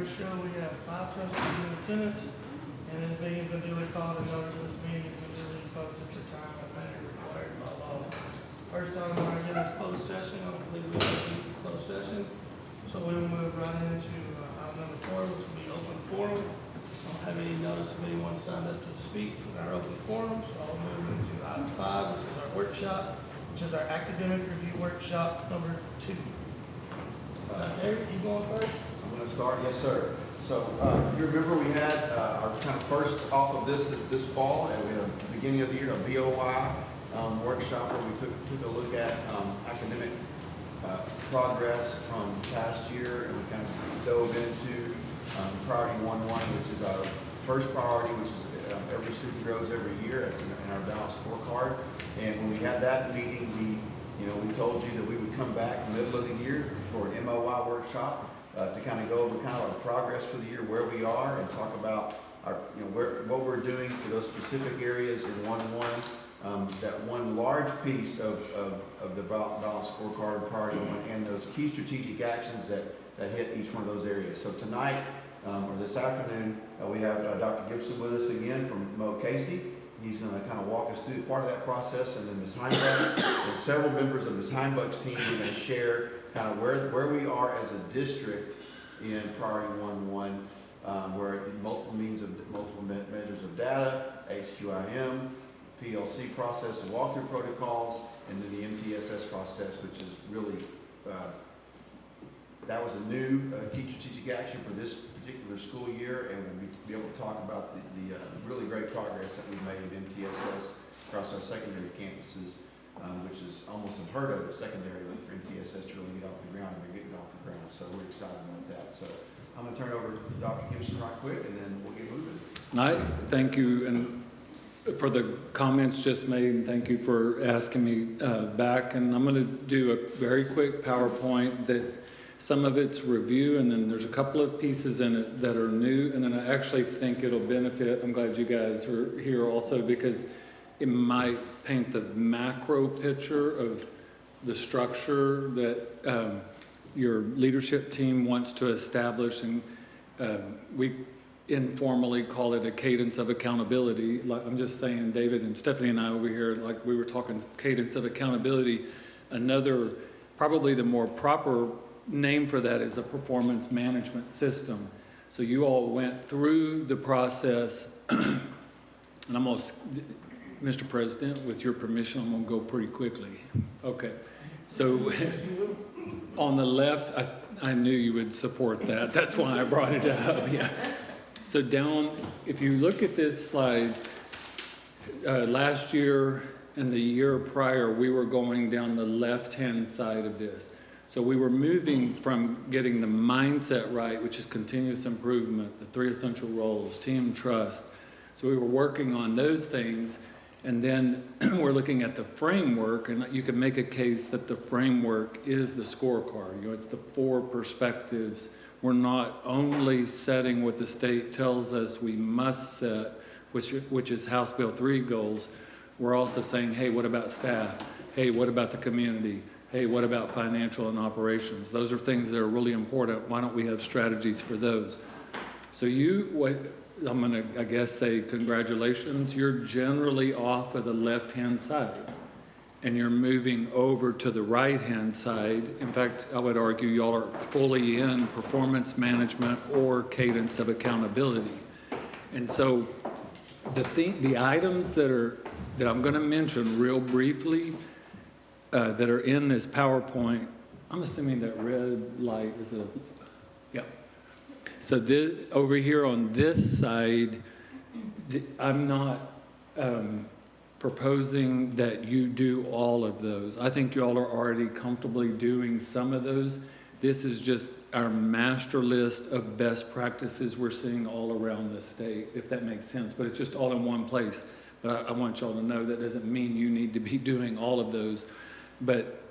first show, we have 5 trustees in attendance, and this meeting has been duly called and notice of this meeting has been duly posted for time and manner required by law. First item on our agenda is closed session. I don't believe we have a need for closed session, so we will move right into item number 4, which will be open forum. I don't have any notice of anyone signed up to speak for our open forum, so I'll move into item 5, which is our workshop, which is our academic review workshop number 2. Eric, you going first? I'm going to start, yes, sir. So, if you remember, we had our kind of first off of this fall, and we had the beginning of the year, a BOY workshop where we took a look at academic progress from past year, and we kind of dove into priority 1.1, which is our first priority, which is every student grows every year in our balanced scorecard. And when we had that meeting, we told you that we would come back in the middle of the year for an MOI workshop to kind of go over kind of our progress for the year, where we are, and talk about our, what we're doing for those specific areas in 1.1. That one large piece of the balanced scorecard priority 1, and those key strategic actions that hit each one of those areas. So tonight, or this afternoon, we have Dr. Gibson with us again from Mo Casey. He's going to kind of walk us through part of that process, and then Ms. Heimbuck and several members of Ms. Heimbuck's team are going to share kind of where we are as a district in priority 1.1, where multiple measures of data, HQIM, PLC process and walkthrough protocols, and then the MTSS process, which is really, that was a new key strategic action for this particular school year, and we'll be able to talk about the really great progress that we've made with MTSS across our secondary campuses, which is almost unheard of at secondary for MTSS to really get off the ground, and we're getting off the ground, so we're excited about that. So I'm going to turn it over to Dr. Gibson right quick, and then we'll get moving. Thank you and for the comments just made, and thank you for asking me back. And I'm going to do a very quick PowerPoint that some of it's review, and then there's a couple of pieces in it that are new, and then I actually think it'll benefit. I'm glad you guys are here also, because it might paint the macro picture of the structure that your leadership team wants to establish, and we informally call it a cadence of accountability. Like I'm just saying, David and Stephanie and I over here, like we were talking cadence of accountability. Another, probably the more proper name for that is a performance management system. So you all went through the process, and almost, Mr. President, with your permission, I'm going to go pretty quickly. Okay. So on the left, I knew you would support that. That's why I brought it up. Yeah. So down, if you look at this slide, last year and the year prior, we were going down the left-hand side of this. So we were moving from getting the mindset right, which is continuous improvement, the 3 essential roles, team trust. So we were working on those things, and then we're looking at the framework, and you can make a case that the framework is the scorecard. It's the 4 perspectives. We're not only setting what the state tells us we must set, which is House Bill 3 goals. We're also saying, hey, what about staff? Hey, what about the community? Hey, what about financial and operations? Those are things that are really important. Why don't we have strategies for those? So I'm going to, I guess, say congratulations. You're generally off of the left-hand side, and you're moving over to the right-hand side. In fact, I would argue y'all are fully in performance management or cadence of accountability. And so the items that I'm going to mention real briefly that are in this PowerPoint, I'm assuming that red light is a, yep. So this, over here on this side, I'm not proposing that you do all of those. I think you all are already comfortably doing some of those. This is just our master list of best practices we're seeing all around the state, if that makes sense. But it's just all in one place. But I want y'all to know that doesn't mean you need to be doing all of those. But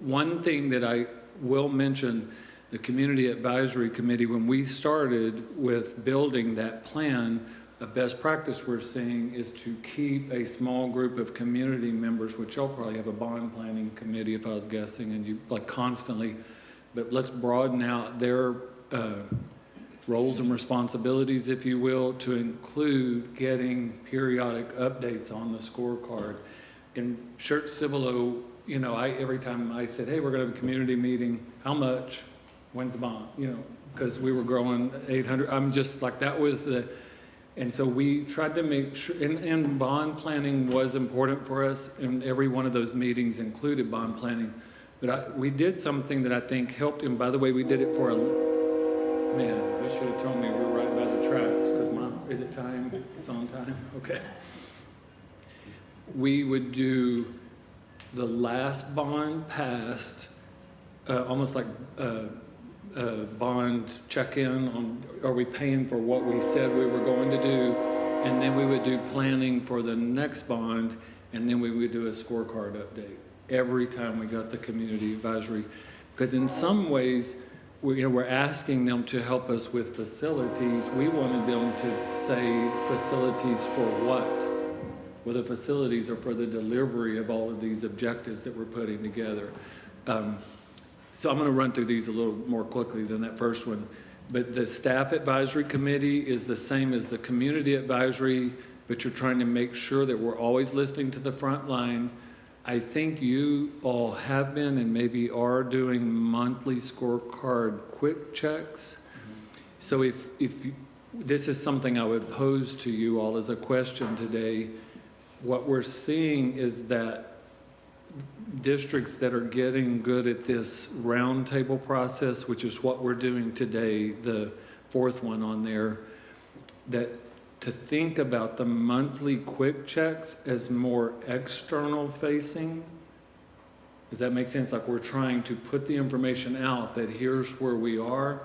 one thing that I will mention, the Community Advisory Committee, when we started with building that plan, a best practice we're seeing is to keep a small group of community members, which y'all probably have a bond planning committee if I was guessing, and you like constantly, but let's broaden out their roles and responsibilities, if you will, to include getting periodic updates on the scorecard. In Church Cibolo, you know, every time I said, hey, we're gonna have a community meeting, how much? When's the bond? You know, because we were growing 800, I'm just like, that was the, and so we tried to make sure, and bond planning was important for us, and every one of those meetings included bond planning. But we did something that I think helped, and by the way, we did it for man, they should have told me we were right by the tracks, because is it time? It's on time? Okay. We would do the last bond passed, almost like bond check-in on, are we paying for what we said we were going to do? And then we would do planning for the next bond, and then we would do a scorecard update every time we got the community advisory. Because in some ways, we're asking them to help us with facilities. We wanted them to say facilities for what? Well, the facilities are for the delivery of all of these objectives that we're putting together. So I'm going to run through these a little more quickly than that first one. But the staff advisory committee is the same as the community advisory, but you're trying to make sure that we're always listening to the front line. I think you all have been and maybe are doing monthly scorecard quick checks. So if this is something I would pose to you all as a question today, what we're seeing is that districts that are getting good at this roundtable process, which is what we're doing today, the fourth one on there, that to think about the monthly quick checks as more external facing. Does that make sense? Like we're trying to put the information out that here's where we are,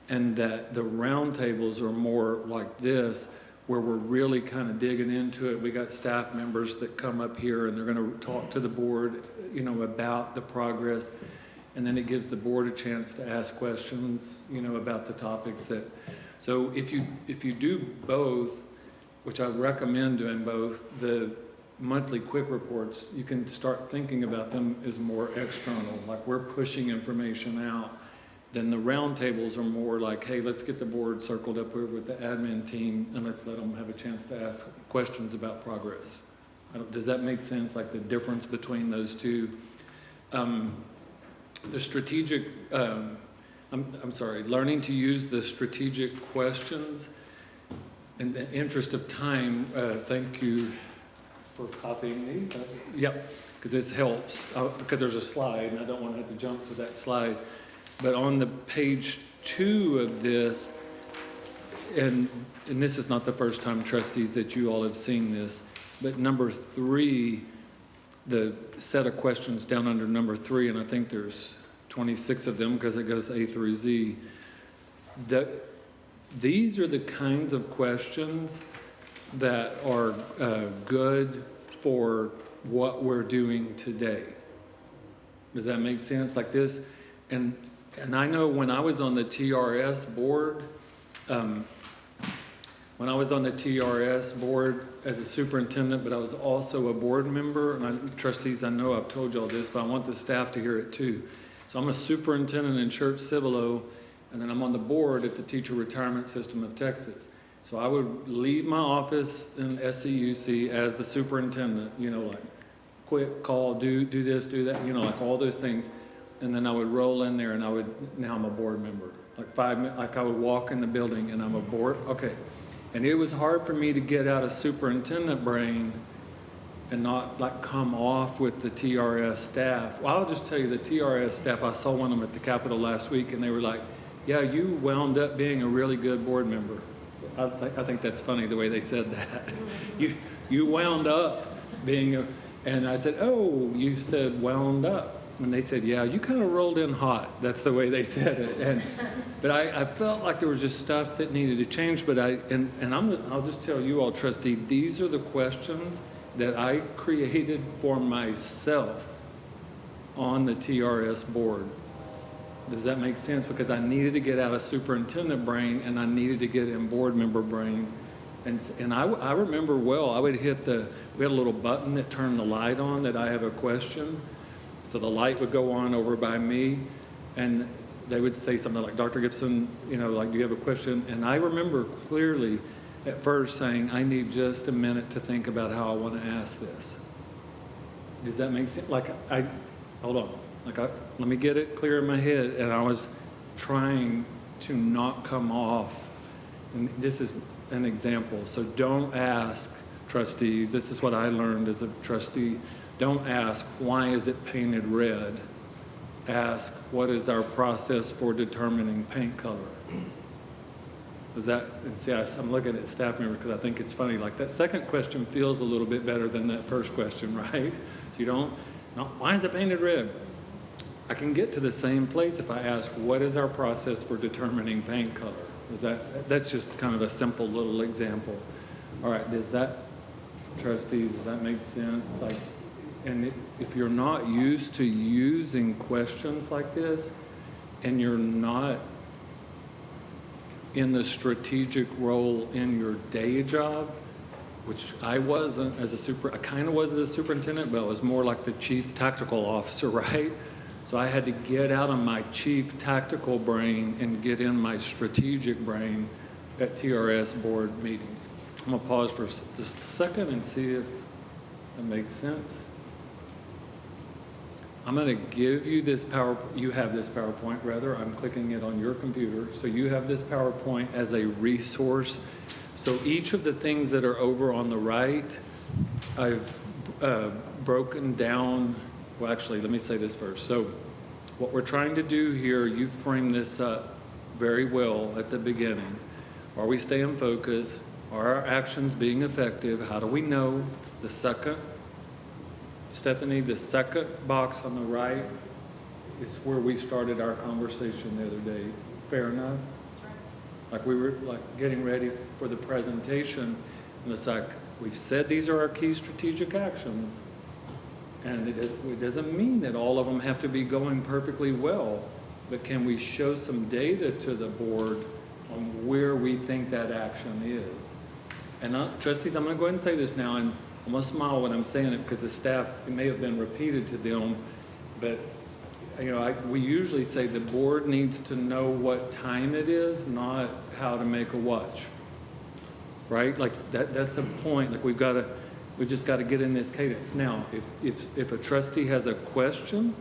and that the roundtables are more like this, where we're really kind of digging into it. We got staff members that come up here and they're going to talk to the board, you know, about the progress. And then it gives the board a chance to ask questions, you know, about the topics that, so if you do both, which I recommend doing both, the monthly quick reports, you can start thinking about them as more external, like we're pushing information out. Then the roundtables are more like, hey, let's get the board circled up here with the admin team and let's let them have a chance to ask questions about progress. Does that make sense, like the difference between those two? The strategic, I'm sorry, learning to use the strategic questions. In the interest of time, thank you for copying these. Yep, because this helps, because there's a slide and I don't want to have to jump to that slide. But on the page 2 of this, and this is not the first time, trustees, that you all have seen this, but number 3, the set of questions down under number 3, and I think there's 26 of them because it goes A through Z. These are the kinds of questions that are good for what we're doing today. Does that make sense? Like this, and I know when I was on the TRS board, as a superintendent, but I was also a board member, and trustees, I know I've told y'all this, but I want the staff to hear it too. So I'm a superintendent in Church Cibolo, and then I'm on the board at the Teacher Retirement System of Texas. So I would leave my office in SCUC as the superintendent, you know, like quick call, do this, do that, you know, like all those things. And then I would roll in there and now I'm a board member. Like 5 minutes, like I would walk in the building and I'm a board, okay. And it was hard for me to get out of superintendent brain and not like come off with the TRS staff. Well, I'll just tell you, the TRS staff, I saw one of them at the Capitol last week and they were like, yeah, you wound up being a really good board member. I think that's funny the way they said that. You wound up being and I said, oh, you said wound up. And they said, yeah, you kind of rolled in hot. That's the way they said it. But I felt like there was just stuff that needed to change. But I'll just tell you all, trustee, these are the questions that I created for myself on the TRS board. Does that make sense? Because I needed to get out of superintendent brain and I needed to get in board member brain. And I remember well, I would hit we had a little button that turned the light on that I have a question. So the light would go on over by me, and they would say something like, Dr. Gibson, you know, like, do you have a question? And I remember clearly at first saying, I need just a minute to think about how I want to ask this. Does that make sense? Like, hold on. Like, let me get it clear in my head. And I was trying to not come off. And this is an example. So don't ask trustees. This is what I learned as a trustee. Don't ask, why is it painted red? Ask, what is our process for determining paint color? Was that, and see, I'm looking at staff members because I think it's funny. Like, that second question feels a little bit better than that first question, right? So you don't, no, why is it painted red? I can get to the same place if I ask, what is our process for determining paint color? Is that's just kind of a simple little example. All right, does that, trustees, does that make sense? Like, and if you're not used to using questions like this, and you're not in the strategic role in your day job, which I wasn't as I kind of was as a superintendent, but I was more like the chief tactical officer, right? So I had to get out of my chief tactical brain and get in my strategic brain at TRS board meetings. I'm gonna pause for just a second and see if that makes sense. I'm going to give you this you have this PowerPoint, rather. I'm clicking it on your computer. So you have this PowerPoint as a resource. So each of the things that are over on the right, I've broken down. Well, actually, let me say this first. So what we're trying to do here, you framed this up very well at the beginning. Are we staying focused? Are our actions being effective? How do we know? The second, Stephanie, the second box on the right is where we started our conversation the other day. Fair enough? Like, we were like getting ready for the presentation, and it's like, we've said these are our key strategic actions, and it doesn't mean that all of them have to be going perfectly well, but can we show some data to the board on where we think that action is? And trustees, I'm going to go ahead and say this now, and I'm going to smile when I'm saying it because the staff, it may have been repeated to them, but you know, we usually say the board needs to know what time it is, not how to make a watch, right? Like that's the point. Like we just got to get in this cadence. Now, if a trustee has a question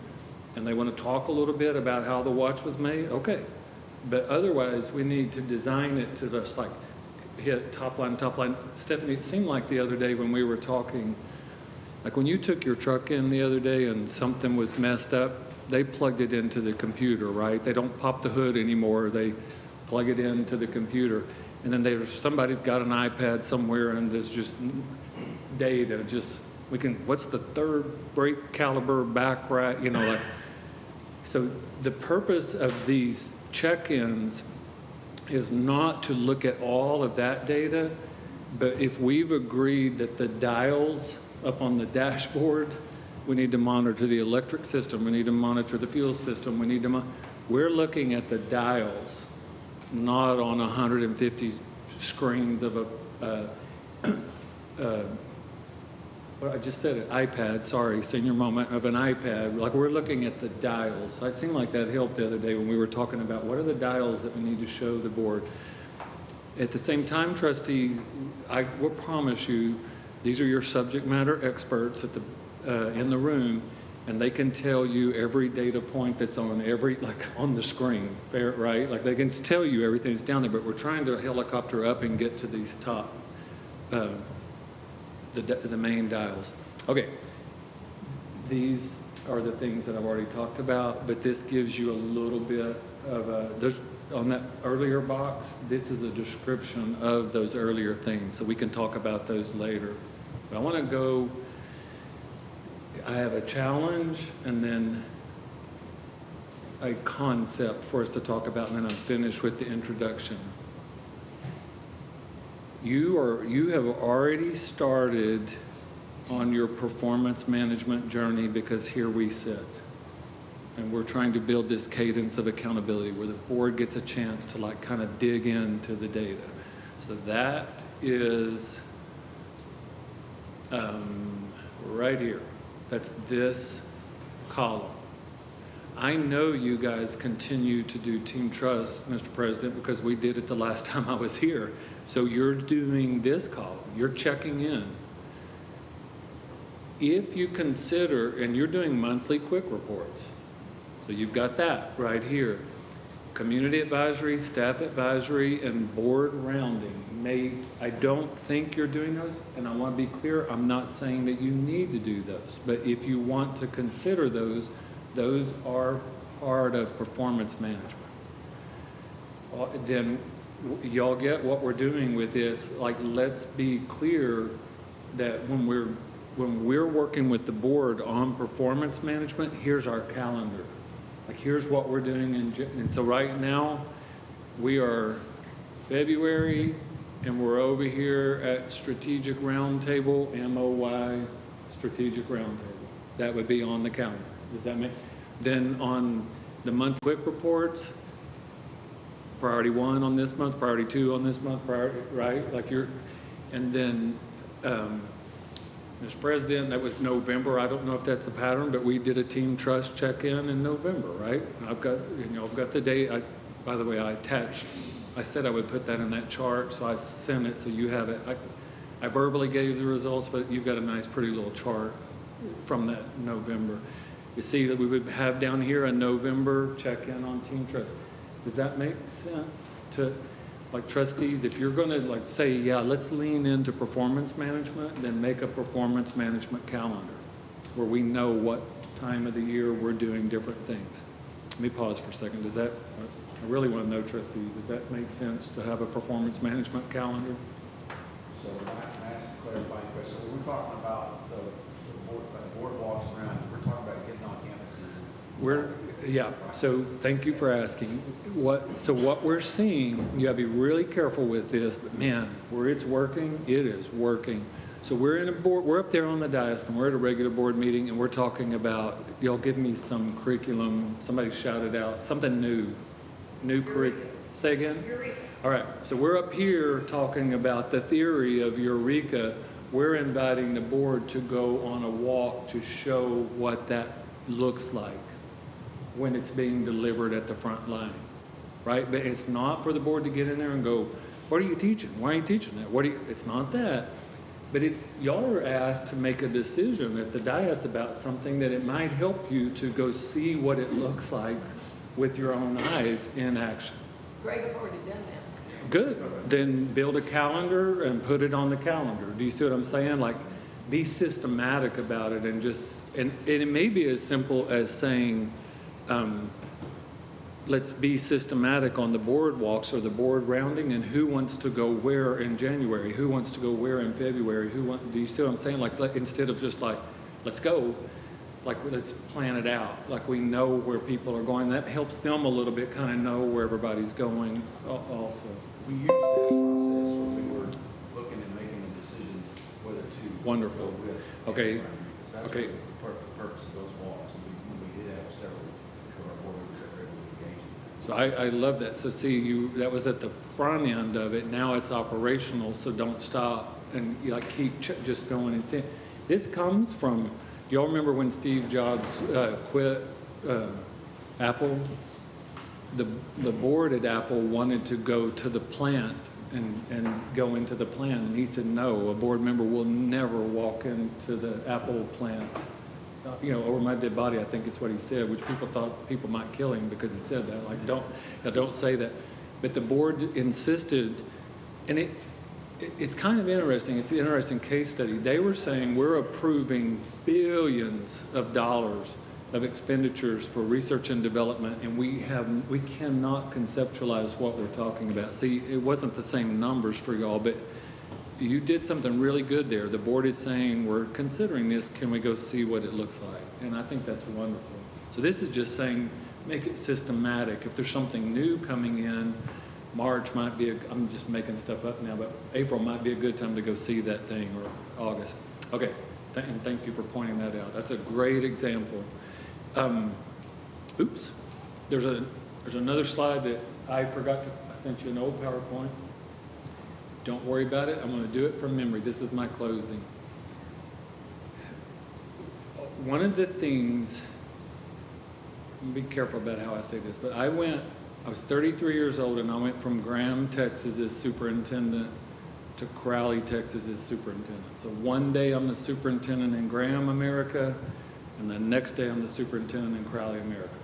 and they want to talk a little bit about how the watch was made, okay. But otherwise, we need to design it to just like hit top line. Stephanie, it seemed like the other day when we were talking, like when you took your truck in the other day and something was messed up, they plugged it into the computer, right? They don't pop the hood anymore. They plug it into the computer. And then somebody's got an iPad somewhere and there's just data, what's the third brake caliber back right, you know, like. So the purpose of these check-ins is not to look at all of that data, but if we've agreed that the dials up on the dashboard, we need to monitor the electric system, we need to monitor the fuel system, we're looking at the dials, not on 150 screens of I just said it, iPad, sorry, senior moment of an iPad. Like we're looking at the dials. So it seemed like that helped the other day when we were talking about what are the dials that we need to show the board. At the same time, trustee, I will promise you, these are your subject matter experts in the room, and they can tell you every data point that's on on the screen, fair, right? Like they can tell you everything that's down there, but we're trying to helicopter up and get to these top, the main dials. Okay, these are the things that I've already talked about, but this gives you a little bit of on that earlier box, this is a description of those earlier things, so we can talk about those later. But I want to go, I have a challenge and then a concept for us to talk about, and then I'm finished with the introduction. You have already started on your performance management journey because here we sit. And we're trying to build this cadence of accountability where the board gets a chance to like kind of dig into the data. So that is right here. That's this column. I know you guys continue to do team trust, Mr. President, because we did it the last time I was here. So you're doing this column, you're checking in. If you consider, and you're doing monthly quick reports, so you've got that right here. Community advisory, staff advisory, and board rounding. I don't think you're doing those, and I want to be clear, I'm not saying that you need to do those, but if you want to consider those are part of performance management. Then y'all get what we're doing with this. Like, let's be clear that when we're working with the board on performance management, here's our calendar. Like, here's what we're doing, and so right now, we are February, and we're over here at Strategic Roundtable, MOY Strategic Roundtable. That would be on the calendar. Does that make? Then on the month quick reports, priority 1 on this month, priority 2 on this month, priority, right? Like and then, Mr. President, that was November. I don't know if that's the pattern, but we did a team trust check-in in November, right? I've got the date. By the way, I said I would put that in that chart, so I sent it so you have it. I verbally gave the results, but you've got a nice, pretty little chart from that November. You see that we would have down here a November check-in on team trust. Does that make sense to, like, trustees, if you're going to, like, say, yeah, let's lean into performance management, then make a performance management calendar where we know what time of the year we're doing different things. Let me pause for a second. Does that, I really want to know, trustees, if that makes sense to have a performance management calendar? So I asked a clarifying question. So we're talking about the board walks around, we're talking about getting on campuses. So thank you for asking. What we're seeing, you gotta be really careful with this, but man, where it's working, it is working. So we're up there on the dais, and we're at a regular board meeting, and we're talking about, y'all give me some curriculum, somebody shouted out, something new curriculum. Say again? Eureka. All right, so we're up here talking about the theory of Eureka. We're inviting the board to go on a walk to show what that looks like when it's being delivered at the front line, right? But it's not for the board to get in there and go, what are you teaching? Why are you teaching that? It's not that, but y'all are asked to make a decision at the dais about something that it might help you to go see what it looks like with your own eyes in action. Greg, I've already done that. Good. Then build a calendar and put it on the calendar. Do you see what I'm saying? Like, be systematic about it, and it may be as simple as saying, let's be systematic on the board walks or the board rounding, and who wants to go where in January, who wants to go where in February, do you see what I'm saying? Like instead of just like, let's go, like, let's plan it out. Like, we know where people are going. That helps them a little bit kind of know where everybody's going also. We used that process when we were looking and making the decisions whether to Wonderful. go with. Okay. That's Okay. the purpose of those walks. We did have several for our board members that regularly engaged. So I love that. So see, that was at the front end of it. Now it's operational, so don't stop and keep just going and seeing. This comes from, do y'all remember when Steve Jobs quit Apple? The board at Apple wanted to go to the plant and go into the plant, and he said, no, a board member will never walk into the Apple plant. Over my dead body, I think is what he said, which people thought people might kill him because he said that. Like, don't say that. But the board insisted, and it's kind of interesting. It's an interesting case study. They were saying we're approving billions of dollars of expenditures for research and development, and we cannot conceptualize what we're talking about. See, it wasn't the same numbers for y'all, but you did something really good there. The board is saying, we're considering this, can we go see what it looks like? And I think that's wonderful. So this is just saying, make it systematic. If there's something new coming in, March might be, I'm just making stuff up now, but April might be a good time to go see that thing, or August. Okay, and thank you for pointing that out. That's a great example. Oops, there's another slide that I forgot I sent you an old PowerPoint. Don't worry about it. I'm going to do it from memory. This is my closing. One of the things be careful about how I say this, but I was 33 years old and I went from Graham, Texas as superintendent to Crowley, Texas as superintendent. So one day I'm the superintendent in Graham, America, and the next day I'm the superintendent in Crowley, America.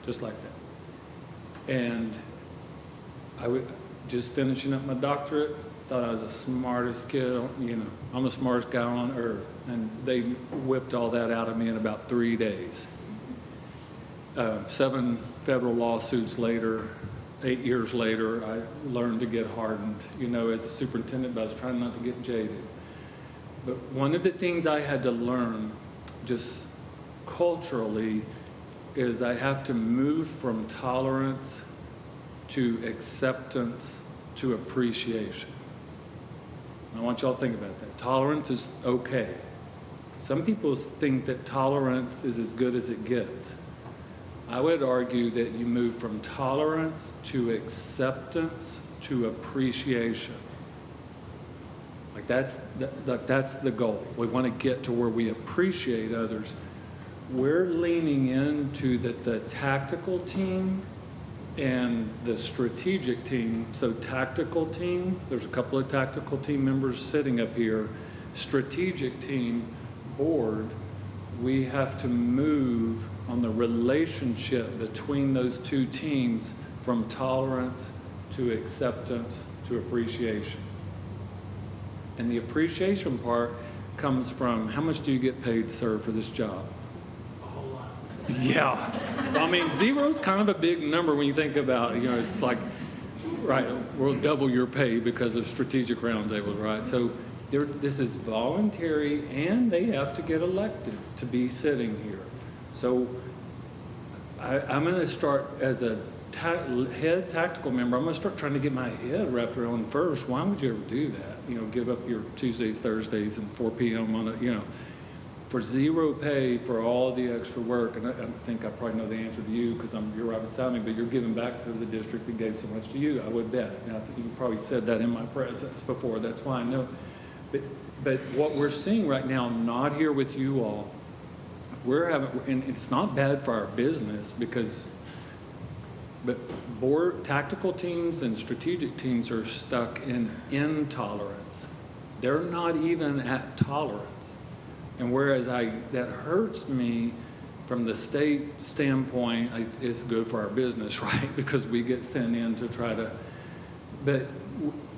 Just like that. And I was just finishing up my doctorate, thought I was the smartest kid, you know, I'm the smartest guy on earth. And they whipped all that out of me in about 3 days. 7 federal lawsuits later, 8 years later, I learned to get hardened, you know, as a superintendent, but I was trying not to get jaded. But one of the things I had to learn, just culturally, is I have to move from tolerance to acceptance to appreciation. I want y'all to think about that. Tolerance is okay. Some people think that tolerance is as good as it gets. I would argue that you move from tolerance to acceptance to appreciation. Like that's the goal. We want to get to where we appreciate others. We're leaning into the tactical team and the strategic team. So tactical team, there's a couple of tactical team members sitting up here. Strategic team, board, we have to move on the relationship between those two teams from tolerance to acceptance to appreciation. And the appreciation part comes from how much do you get paid, sir, for this job? A whole lot. Yeah. I mean, zero's kind of a big number when you think about it. You know, it's like, right, we'll double your pay because of strategic roundtables, right? So this is voluntary, and they have to get elected to be sitting here. So I'm going to start as a head tactical member. I'm going to start trying to get my head wrapped around first. Why would you ever do that? You know, give up your Tuesdays, Thursdays, and 4 p.m. on a, you know, for zero pay for all the extra work. And I think I probably know the answer to you because you're right beside me, but you're giving back to the district that gave so much to you, I would bet. And I think you probably said that in my presence before. That's why I know. But what we're seeing right now, not here with you all, and it's not bad for our business but tactical teams and strategic teams are stuck in intolerance. They're not even at tolerance. And whereas that hurts me from the state standpoint, it's good for our business, right? Because we get sent in to try to, but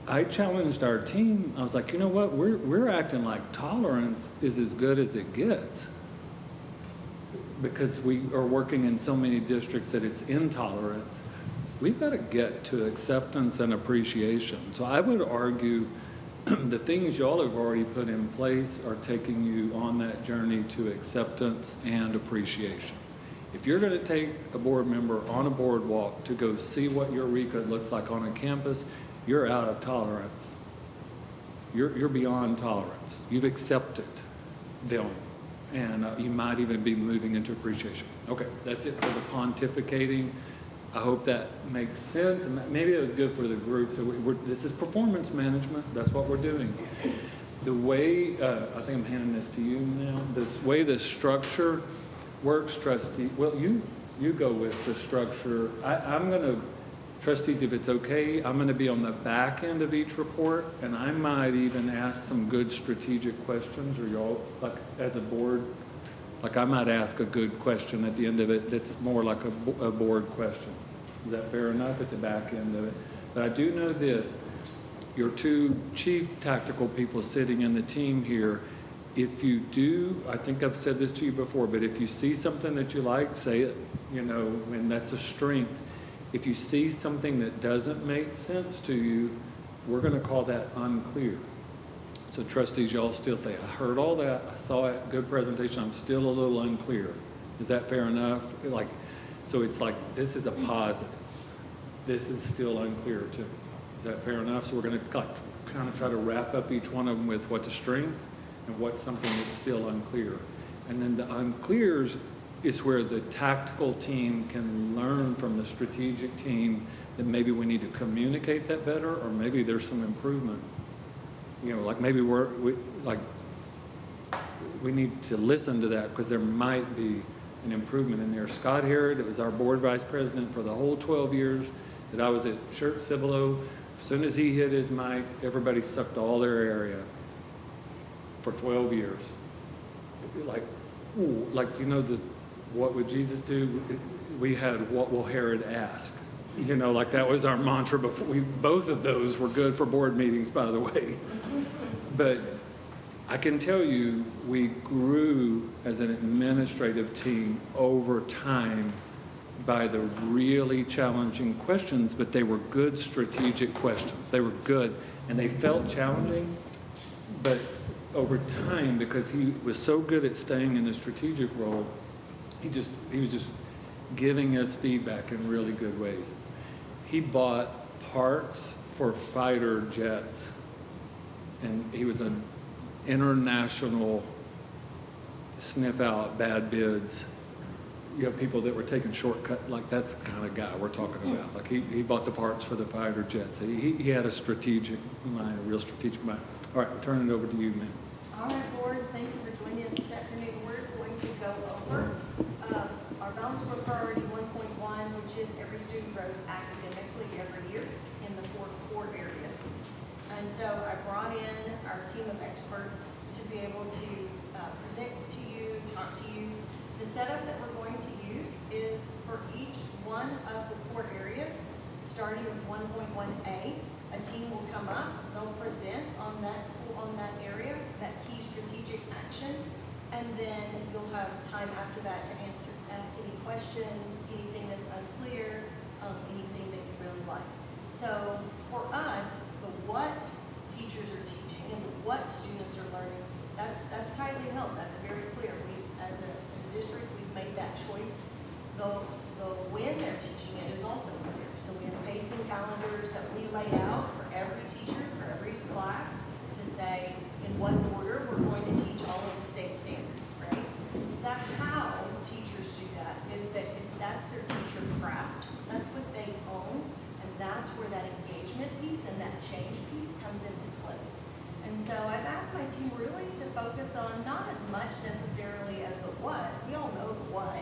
I challenged our team. I was like, you know what? We're acting like tolerance is as good as it gets because we are working in so many districts that it's intolerance. We've got to get to acceptance and appreciation. So I would argue the things y'all have already put in place are taking you on that journey to acceptance and appreciation. If you're going to take a board member on a boardwalk to go see what Eureka looks like on a campus, you're out of tolerance. You're beyond tolerance. You've accepted them. And you might even be moving into appreciation. Okay, that's it for the pontificating. I hope that makes sense. And maybe it was good for the group. So this is performance management. That's what we're doing. The way, I think I'm handing this to you now. The way the structure works, trustee, well, you go with the structure. I'm going to, trustees, if it's okay, I'm going to be on the back end of each report, and I might even ask some good strategic questions, or y'all, like as a board, like I might ask a good question at the end of it that's more like a board question. Is that fair enough at the back end of it? But I do know this, your two chief tactical people sitting in the team here, if you do, I think I've said this to you before, but if you see something that you like, say it, you know, and that's a strength. If you see something that doesn't make sense to you, we're going to call that unclear. So trustees, y'all still say, I heard all that, I saw it, good presentation, I'm still a little unclear. Is that fair enough? Like, so it's like, this is a positive. This is still unclear too. Is that fair enough? So we're going to kind of try to wrap up each one of them with what's a strength and what's something that's still unclear. And then the unclears is where the tactical team can learn from the strategic team that maybe we need to communicate that better, or maybe there's some improvement. You know, like maybe we need to listen to that because there might be an improvement in there. Scott Harrod, that was our board vice president for the whole 12 years that I was at Shirt Cibolo. As soon as he hit his mic, everybody sucked all their area for 12 years. Like, ooh, like, you know, what would Jesus do? We had, what will Herod ask? You know, like that was our mantra before. Both of those were good for board meetings, by the way. But I can tell you, we grew as an administrative team over time by the really challenging questions, but they were good strategic questions. They were good, and they felt challenging, but over time, because he was so good at staying in the strategic role, he was just giving us feedback in really good ways. He bought parts for fighter jets, and he was an international sniff out bad bids. You have people that were taking shortcut, like that's the kind of guy we're talking about. Like he bought the parts for the fighter jets. He had a strategic mind, a real strategic mind. All right, I'll turn it over to you, man. All right, board, thank you for joining us this afternoon. We're going to go over our balance of priority 1.1, which is every student grows academically every year in the 4 core areas. And so I brought in our team of experts to be able to present to you, talk to you. The setup that we're going to use is for each one of the core areas, starting with 1.1a, a team will come up, they'll present on that area, that key strategic action, and then you'll have time after that to ask any questions, anything that's unclear, anything that you really like. So for us, the what teachers are teaching and what students are learning, that's tightly held. That's very clear. We, as a district, we've made that choice. The when they're teaching it is also clear. So we have pacing calendars that we lay out for every teacher, for every class, to say in what order we're going to teach all of the state standards, right? The how teachers do that is that's their teacher craft. That's what they own, and that's where that engagement piece and that change piece comes into place. And so I've asked my team really to focus on not as much necessarily as the what, we all know the what,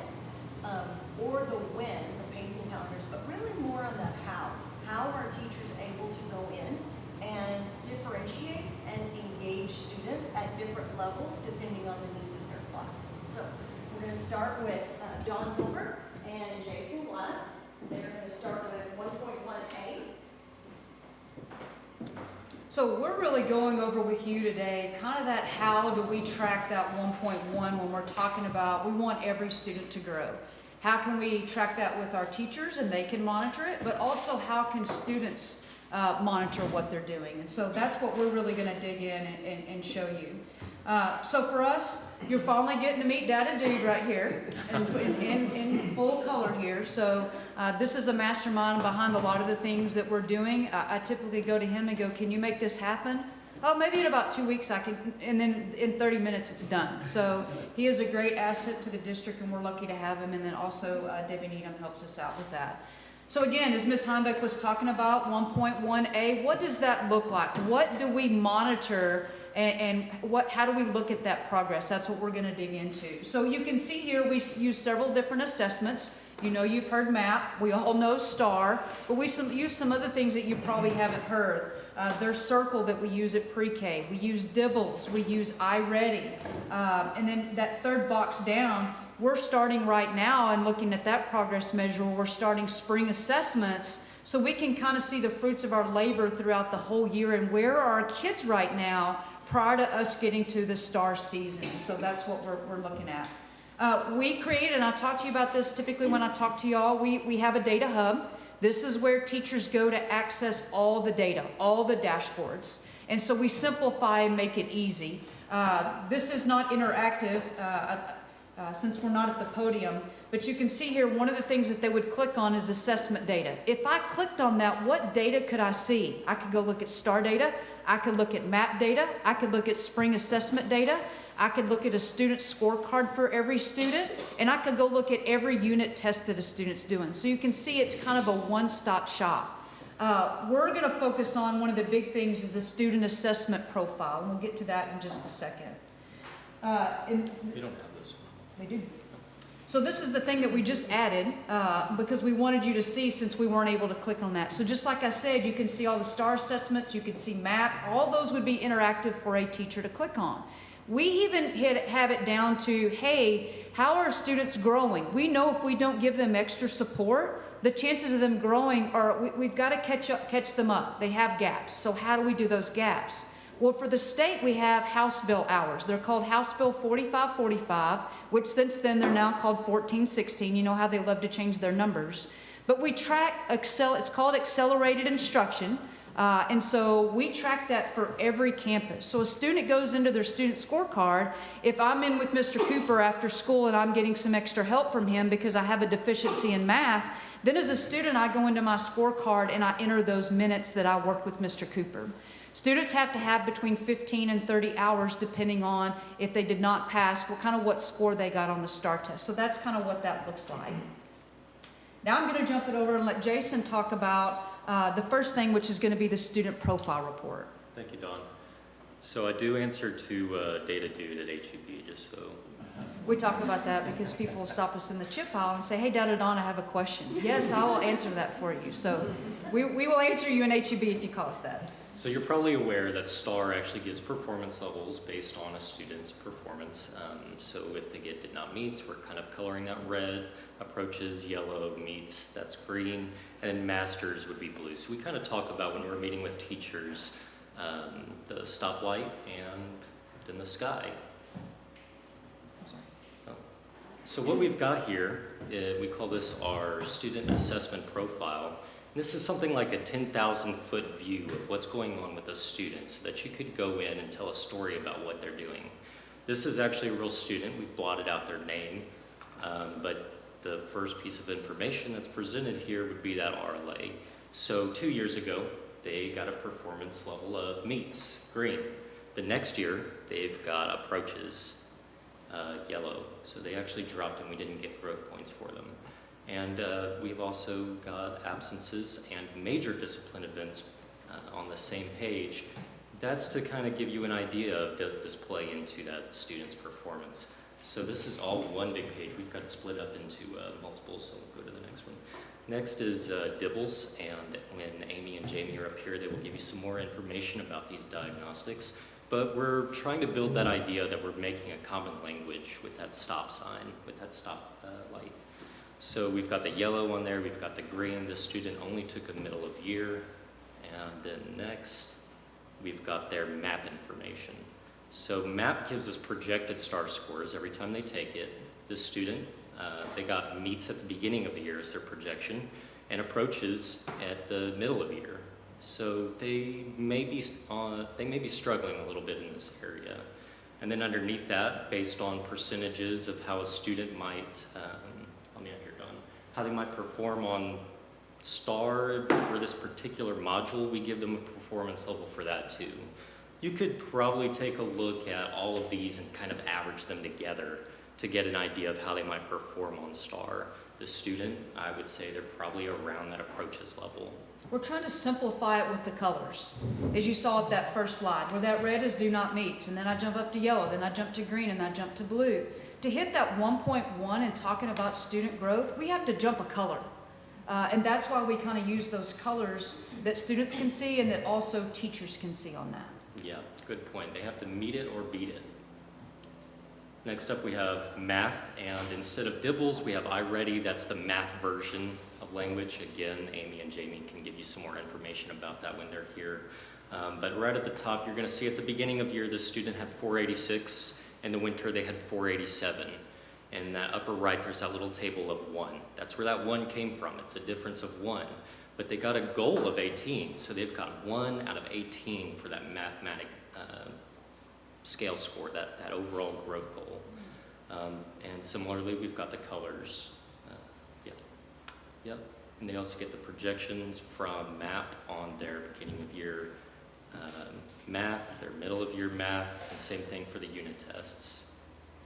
or the when, the pacing calendars, but really more on that how. How are teachers able to go in and differentiate and engage students at different levels depending on the needs of their class. So we're going to start with Dawn Gilbert and Jason Glass. They're going to start with 1.1a. So we're really going over with you today kind of that how do we track that 1.1 when we're talking about we want every student to grow. How can we track that with our teachers and they can monitor it, but also how can students monitor what they're doing? And so that's what we're really going to dig in and show you. So for us, you're finally getting to meet Dada Dude right here in full color here. So this is a mastermind behind a lot of the things that we're doing. I typically go to him and go, can you make this happen? Oh, maybe in about 2 weeks I can, and then in 30 minutes it's done. So he is a great asset to the district and we're lucky to have him. And then also Debbie Needham helps us out with that. So again, as Ms. Heimbeck was talking about, 1.1a, what does that look like? What do we monitor and how do we look at that progress? That's what we're going to dig into. So you can see here we use several different assessments. You know, you've heard MAP. We all know STAR, but we use some other things that you probably haven't heard. There's Circle that we use at pre-K. We use Dibbles. We use iReady. And then that third box down, we're starting right now and looking at that progress measure where we're starting spring assessments so we can kind of see the fruits of our labor throughout the whole year and where are our kids right now prior to us getting to the STAR season. So that's what we're looking at. We create, and I talk to you about this typically when I talk to y'all, we have a data hub. This is where teachers go to access all the data, all the dashboards. And so we simplify and make it easy. This is not interactive since we're not at the podium, but you can see here one of the things that they would click on is assessment data. If I clicked on that, what data could I see? I could go look at STAR data, I could look at MAP data, I could look at spring assessment data, I could look at a student scorecard for every student, and I could go look at every unit test that a student's doing. So you can see it's kind of a one-stop shop. We're going to focus on one of the big things is the student assessment profile, and we'll get to that in just a second. You don't have this one. We do. So this is the thing that we just added because we wanted you to see since we weren't able to click on that. So just like I said, you can see all the star assessments, you can see map, all those would be interactive for a teacher to click on. We even have it down to, hey, how are students growing? We know if we don't give them extra support, the chances of them growing are, we've got to catch them up. They have gaps. So how do we do those gaps? Well, for the state, we have House Bill hours. They're called House Bill 4545, which since then they're now called 1416. You know how they love to change their numbers. But we track it's called accelerated instruction. And so we track that for every campus. So a student goes into their student scorecard. If I'm in with Mr. Cooper after school and I'm getting some extra help from him because I have a deficiency in math, then as a student, I go into my scorecard and I enter those minutes that I worked with Mr. Cooper. Students have to have between 15 and 30 hours depending on if they did not pass, what score they got on the STAR test. So that's kind of what that looks like. Now I'm going to jump it over and let Jason talk about the first thing, which is going to be the student profile report. Thank you, Dawn. So I do answer to data due at HEB, just so. We talk about that because people will stop us in the chip pile and say, hey, Dada Dawn, I have a question. Yes, I will answer that for you. So we will answer you in HEB if you call us that. So you're probably aware that STAR actually gives performance levels based on a student's performance. So if the did not meets, we're kind of coloring that red, approaches yellow, meets, that's green, and masters would be blue. So we kind of talk about when we're meeting with teachers, the stoplight and then the sky. So what we've got here, we call this our student assessment profile. This is something like a 10,000-foot view of what's going on with a student so that you could go in and tell a story about what they're doing. This is actually a real student. We've blotted out their name, but the first piece of information that's presented here would be that RLA. So 2 years ago, they got a performance level of meets, green. The next year, they've got approaches, yellow. So they actually dropped and we didn't get growth points for them. And we've also got absences and major discipline events on the same page. That's to kind of give you an idea of does this play into that student's performance. So this is all one big page. We've got it split up into multiple, so we'll go to the next one. Next is Dibbles, and when Amy and Jamie are up here, they will give you some more information about these diagnostics. But we're trying to build that idea that we're making a common language with that stop sign, with that stop light. So we've got the yellow on there, we've got the green. The student only took a middle of year. And then next, we've got their MAP information. So MAP gives us projected STAR scores every time they take it. The student, they got meets at the beginning of the year as their projection and approaches at the middle of the year. So they may be struggling a little bit in this area. And then underneath that, based on percentages of how a student might, how they might perform on STAR for this particular module, we give them a performance level for that too. You could probably take a look at all of these and kind of average them together to get an idea of how they might perform on STAR. The student, I would say they're probably around that approaches level. We're trying to simplify it with the colors. As you saw at that first slide, where that red is do not meet, and then I jump up to yellow, then I jump to green, and I jump to blue. To hit that 1.1 and talking about student growth, we have to jump a color. And that's why we kind of use those colors that students can see and that also teachers can see on that. Yeah, good point. They have to meet it or beat it. Next up we have math, and instead of Dibbles, we have iReady. That's the math version of language. Again, Amy and Jamie can give you some more information about that when they're here. But right at the top, you're going to see at the beginning of year, the student had 486. In the winter, they had 487. In that upper right, there's that little table of 1. That's where that 1 came from. It's a difference of 1. But they got a goal of 18, so they've got 1 out of 18 for that mathematic scale score, that overall growth goal. And similarly, we've got the colors. Yep. And they also get the projections from MAP on their beginning of year math, their middle of year math, and same thing for the unit tests.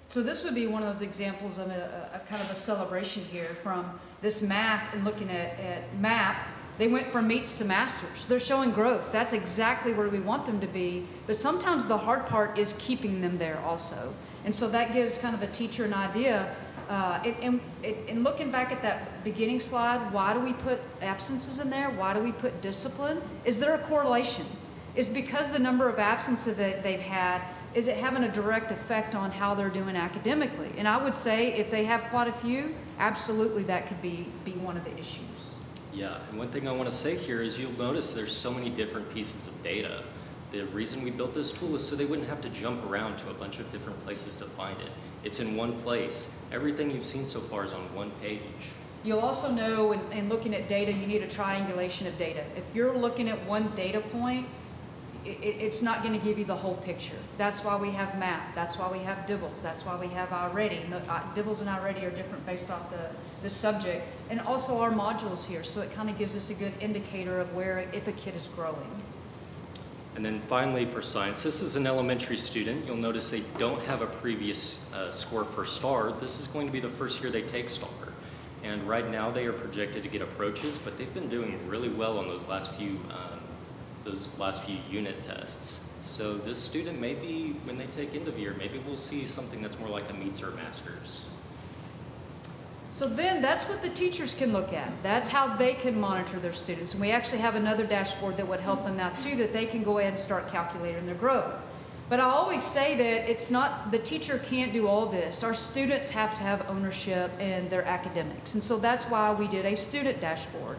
So this would be one of those examples of a kind of a celebration here from this math and looking at MAP. They went from meets to masters. They're showing growth. That's exactly where we want them to be. But sometimes the hard part is keeping them there also. And so that gives kind of a teacher an idea. And looking back at that beginning slide, why do we put absences in there? Why do we put discipline? Is there a correlation? Is because the number of absences that they've had, is it having a direct effect on how they're doing academically? And I would say if they have quite a few, absolutely that could be one of the issues. Yeah, and one thing I want to say here is you'll notice there's so many different pieces of data. The reason we built this tool is so they wouldn't have to jump around to a bunch of different places to find it. It's in one place. Everything you've seen so far is on one page. You'll also know in looking at data, you need a triangulation of data. If you're looking at one data point, it's not going to give you the whole picture. That's why we have MAP. That's why we have DIBBLES. That's why we have iReady. And DIBBLES and iReady are different based off the subject. And also our modules here. So it kind of gives us a good indicator of where, if a kid is growing. And then finally for science, this is an elementary student. You'll notice they don't have a previous score for STAR. This is going to be the first year they take STAR. And right now they are projected to get approaches, but they've been doing really well on those last few unit tests. So this student, maybe when they take end of year, maybe we'll see something that's more like a meets or master's. So then that's what the teachers can look at. That's how they can monitor their students. And we actually have another dashboard that would help them now too, that they can go ahead and start calculating their growth. But I always say that it's not, the teacher can't do all this. Our students have to have ownership in their academics. And so that's why we did a student dashboard.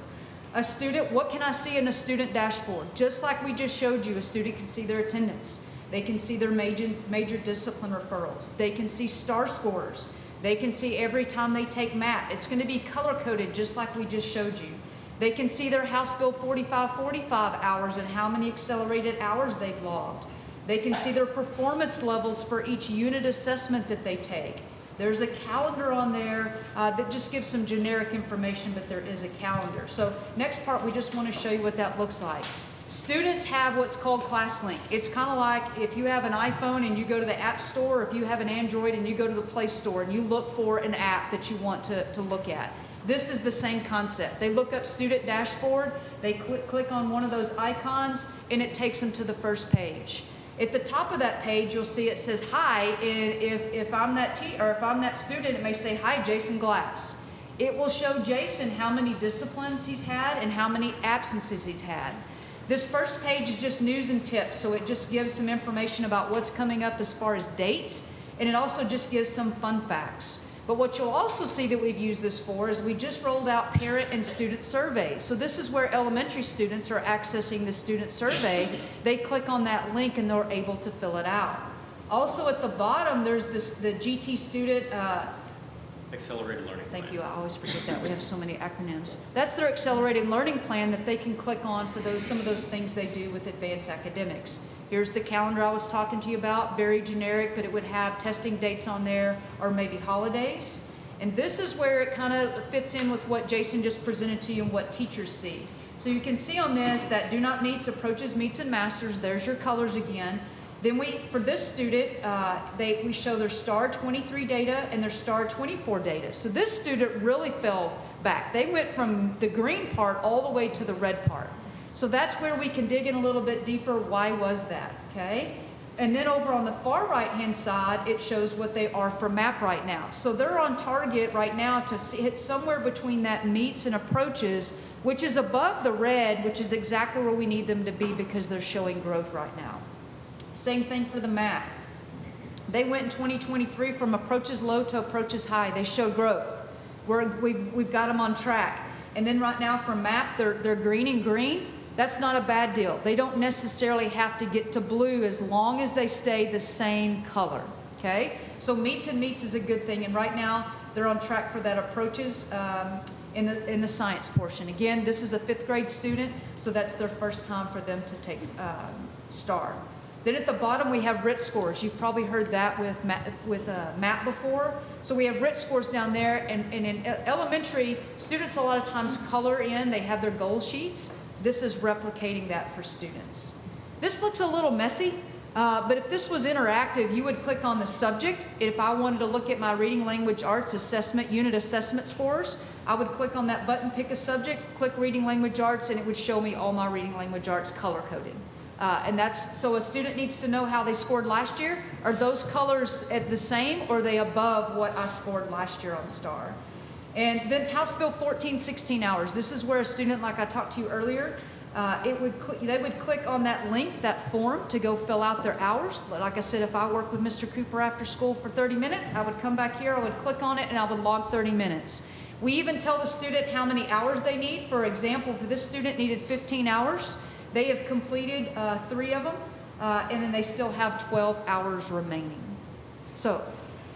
A student, what can I see in a student dashboard? Just like we just showed you, a student can see their attendance. They can see their major discipline referrals. They can see STAR scores. They can see every time they take MAP. It's going to be color-coded just like we just showed you. They can see their House Bill 4545 hours and how many accelerated hours they've logged. They can see their performance levels for each unit assessment that they take. There's a calendar on there that just gives some generic information, but there is a calendar. So next part, we just want to show you what that looks like. Students have what's called ClassLink. It's kind of like if you have an iPhone and you go to the App Store, or if you have an Android and you go to the Play Store and you look for an app that you want to look at. This is the same concept. They look up Student Dashboard, they click on one of those icons, and it takes them to the first page. At the top of that page, you'll see it says hi, and if I'm that student, it may say, "Hi, Jason Glass." It will show Jason how many disciplines he's had and how many absences he's had. This first page is just news and tips, so it just gives some information about what's coming up as far as dates, and it also just gives some fun facts. But what you'll also see that we've used this for is we just rolled out parent and student surveys. So this is where elementary students are accessing the student survey. They click on that link and they're able to fill it out. Also at the bottom, there's the GT student, Accelerated learning plan. thank you, I always forget that, we have so many acronyms. That's their accelerated learning plan that they can click on for some of those things they do with advanced academics. Here's the calendar I was talking to you about, very generic, but it would have testing dates on there or maybe holidays. And this is where it kind of fits in with what Jason just presented to you and what teachers see. So you can see on this that do not meets, approaches, meets, and masters. There's your colors again. Then for this student, we show their STAR 23 data and their STAR 24 data. So this student really fell back. They went from the green part all the way to the red part. So that's where we can dig in a little bit deeper. Why was that? Okay. And then over on the far right-hand side, it shows what they are for MAP right now. So they're on target right now to hit somewhere between that meets and approaches, which is above the red, which is exactly where we need them to be because they're showing growth right now. Same thing for the MAP. They went in 2023 from approaches low to approaches high. They show growth. We've got them on track. And then right now for MAP, they're green and green. That's not a bad deal. They don't necessarily have to get to blue as long as they stay the same color, okay? So meets and meets is a good thing, and right now they're on track for that approaches in the science portion. Again, this is a 5th grade student, so that's their first time for them to take STAR. Then at the bottom we have RIT scores. You've probably heard that with MAP before. So we have RIT scores down there, and in elementary, students a lot of times color in, they have their goal sheets. This is replicating that for students. This looks a little messy, but if this was interactive, you would click on the subject. If I wanted to look at my reading language arts assessment, unit assessment scores, I would click on that button, pick a subject, click reading language arts, and it would show me all my reading language arts color-coded. And that's, so a student needs to know how they scored last year. Are those colors at the same, or are they above what I scored last year on STAR? And then House Bill 1416 hours. This is where a student, like I talked to you earlier, they would click on that link, that form, to go fill out their hours. Like I said, if I work with Mr. Cooper after school for 30 minutes, I would come back here, I would click on it, and I would log 30 minutes. We even tell the student how many hours they need. For example, for this student needed 15 hours. They have completed 3 of them, and then they still have 12 hours remaining. So,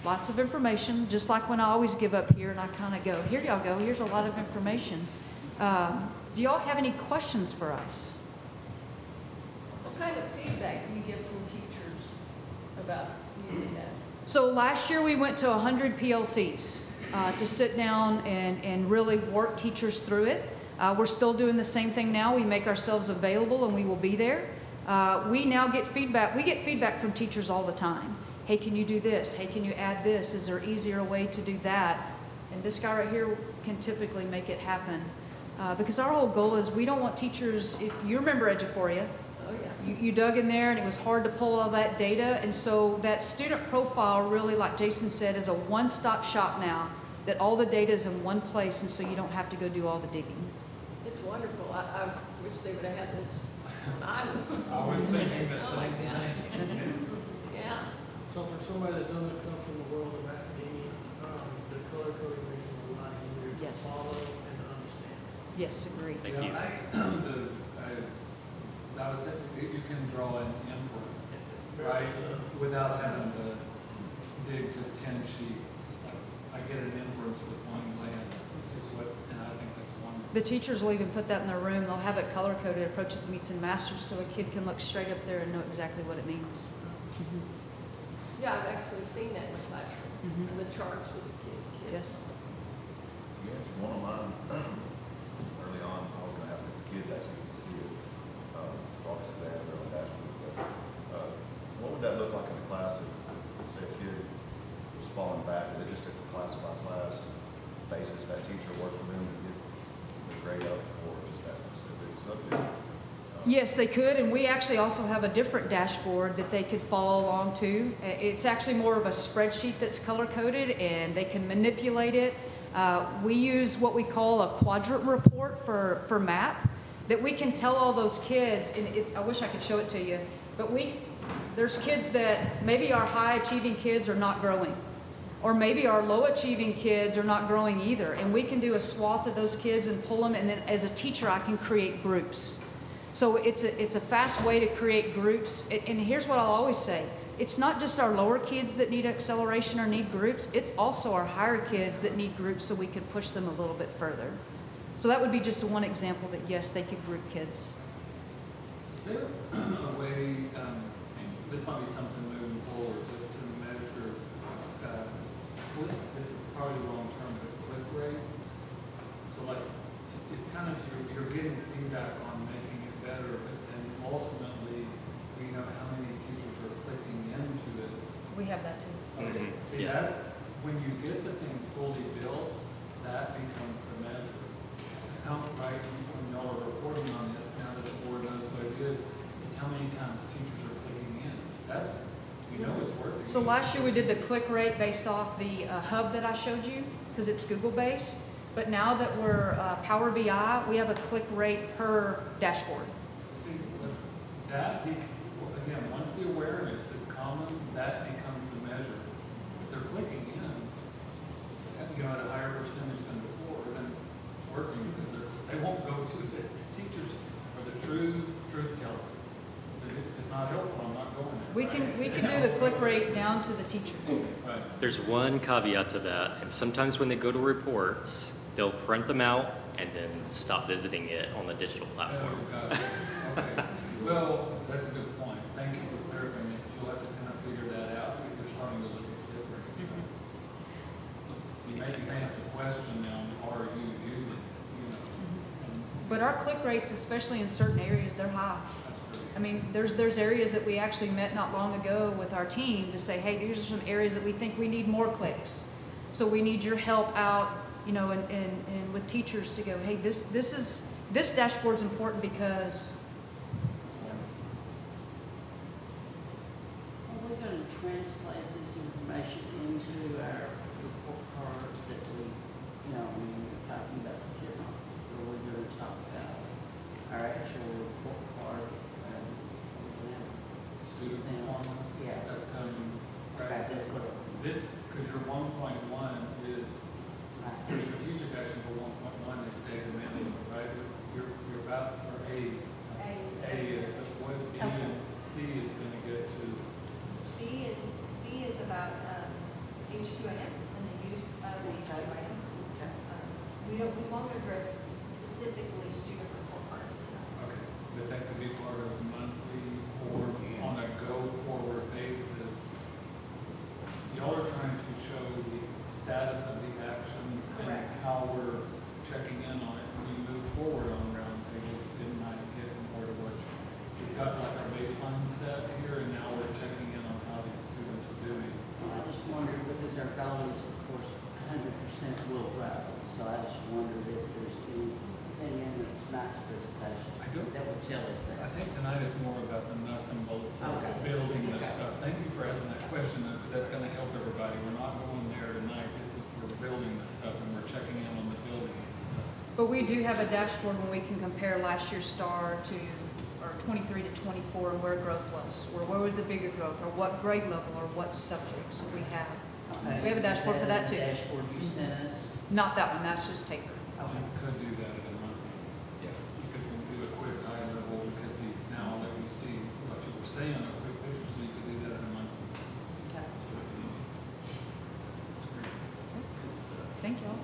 lots of information, just like when I always give up here and I kind of go, here y'all go, here's a lot of information. Do y'all have any questions for us? What kind of feedback do you get from teachers about using that? So last year we went to 100 PLCs to sit down and really work teachers through it. We're still doing the same thing now. We make ourselves available and we will be there. We now get feedback. We get feedback from teachers all the time. Hey, can you do this? Hey, can you add this? Is there an easier way to do that? And this guy right here can typically make it happen. Because our whole goal is we don't want teachers, you remember Eduphoria. Oh, yeah. You dug in there and it was hard to pull all that data. And so that student profile really, like Jason said, is a one-stop shop now, that all the data is in one place and so you don't have to go do all the digging. It's wonderful. I wish they would have had this when I was. I was thinking the Oh, same my gosh. thing. Yeah. So for somebody that doesn't come from the world of academia, the color coding makes it a lot easier to Yes. follow and to understand. Yes, agree. Thank Yeah, you. I was thinking, you can draw an inference, right, without having to dig to 10 sheets. I get an inference with one glance, which is what, and I think that's wonderful. The teachers will even put that in their room. They'll have it color-coded, approaches, meets, and masters, so a kid can look straight up there and know exactly what it means. Yeah, I've actually seen that in the classrooms, Mhm. and the charts with the kids. Yes. Yeah, it's one of mine, early on, I was gonna ask if the kids actually get to see it, so obviously they have their own dashboard, but, what would that look like in a class if, say, a kid was falling back, and they just took a class by class basis, that teacher worked for them to get the grade up for just that specific subject? Yes, they could, and we actually also have a different dashboard that they could follow along to. It's actually more of a spreadsheet that's color-coded, and they can manipulate it. We use what we call a quadrant report for MAP, that we can tell all those kids, and I wish I could show it to you, but there's kids that maybe our high-achieving kids are not growing, or maybe our low-achieving kids are not growing either, and we can do a swath of those kids and pull them, and then as a teacher I can create groups. So it's a fast way to create groups, and here's what I'll always say. It's not just our lower kids that need acceleration or need groups, it's also our higher kids that need groups so we can push them a little bit further. So that would be just one example that yes, they could group kids. Is there a way, this might be something moving forward, to measure, this is probably long-term, but click rates? So like, it's kind of, you're getting feedback on making it better, but then ultimately, we know how many teachers are clicking into it. We have that too. Okay, Mhm. see Yeah. that, when you get the thing fully built, that becomes the measure. How, right, when y'all are reporting on this, now that the board knows what it is, it's how many times teachers are clicking in. That's, you know it's working. So last year we did the click rate based off the hub that I showed you, because it's Google-based. But now that we're Power BI, we have a click rate per dashboard. See, that, again, once the awareness is common, that becomes the measure. If they're clicking in, you know, at a higher percentage than before, then it's working, because they won't go to the teachers or the truth teller. If it's not helpful, I'm not going there. We can do the click rate down to the teacher. Right. There's one caveat to that, and sometimes when they go to reports, they'll print them out and then stop visiting it on the digital platform. Oh, got it. Okay. Well, that's a good point. Thank you for clarifying it. You'll have to kind of figure that out if you're starting to look at different. So you may have to question now, are you using, you know? But our click rates, especially in certain areas, they're high. That's great. I mean, there's areas that we actually met not long ago with our team to say, hey, these are some areas that we think we need more clicks. So we need your help out, you know, and with teachers to go, hey, this dashboard's important because, student performance. Yeah. That's coming, Okay, right? that's what, This, because your 1.1 is, your strategic action for 1.1 is data management, right? You're about, or A, but what B and C is gonna get to. B is about HQM and the use of HQM. We won't address specifically student report cards tonight. Okay, but that could be part of monthly or on a go-forward basis. Y'all are trying to show the status of the actions and Correct. how we're checking in on it. When you move forward on roundtables, it might get more to what you've got like our baseline set here, and now we're checking in on how the students are doing. I just wondered, because our goal is, of course, 100% will travel, so I just wondered if there's anything in tonight's presentation I don't- that would tell us I that. think tonight is more about the nuts and bolts of Okay. building this Okay. stuff. Thank you for asking that question, but that's gonna help everybody. We're not going there tonight. We're building this stuff and we're checking in on the building and stuff. But we do have a dashboard where we can compare last year's STAR to, or 23 to 24, and where growth was, or where was the bigger growth, or what grade level, or what subjects we have. Okay. We have a dashboard for that, too. The dashboard you sent us. Not that one, that's just paper. Okay. You could do that at a monthly. Yeah. You could do a quick high level because these, now that we see what you were saying, a quick picture, so you could do that at a monthly. Okay. It's great. Good stuff. Thank you all.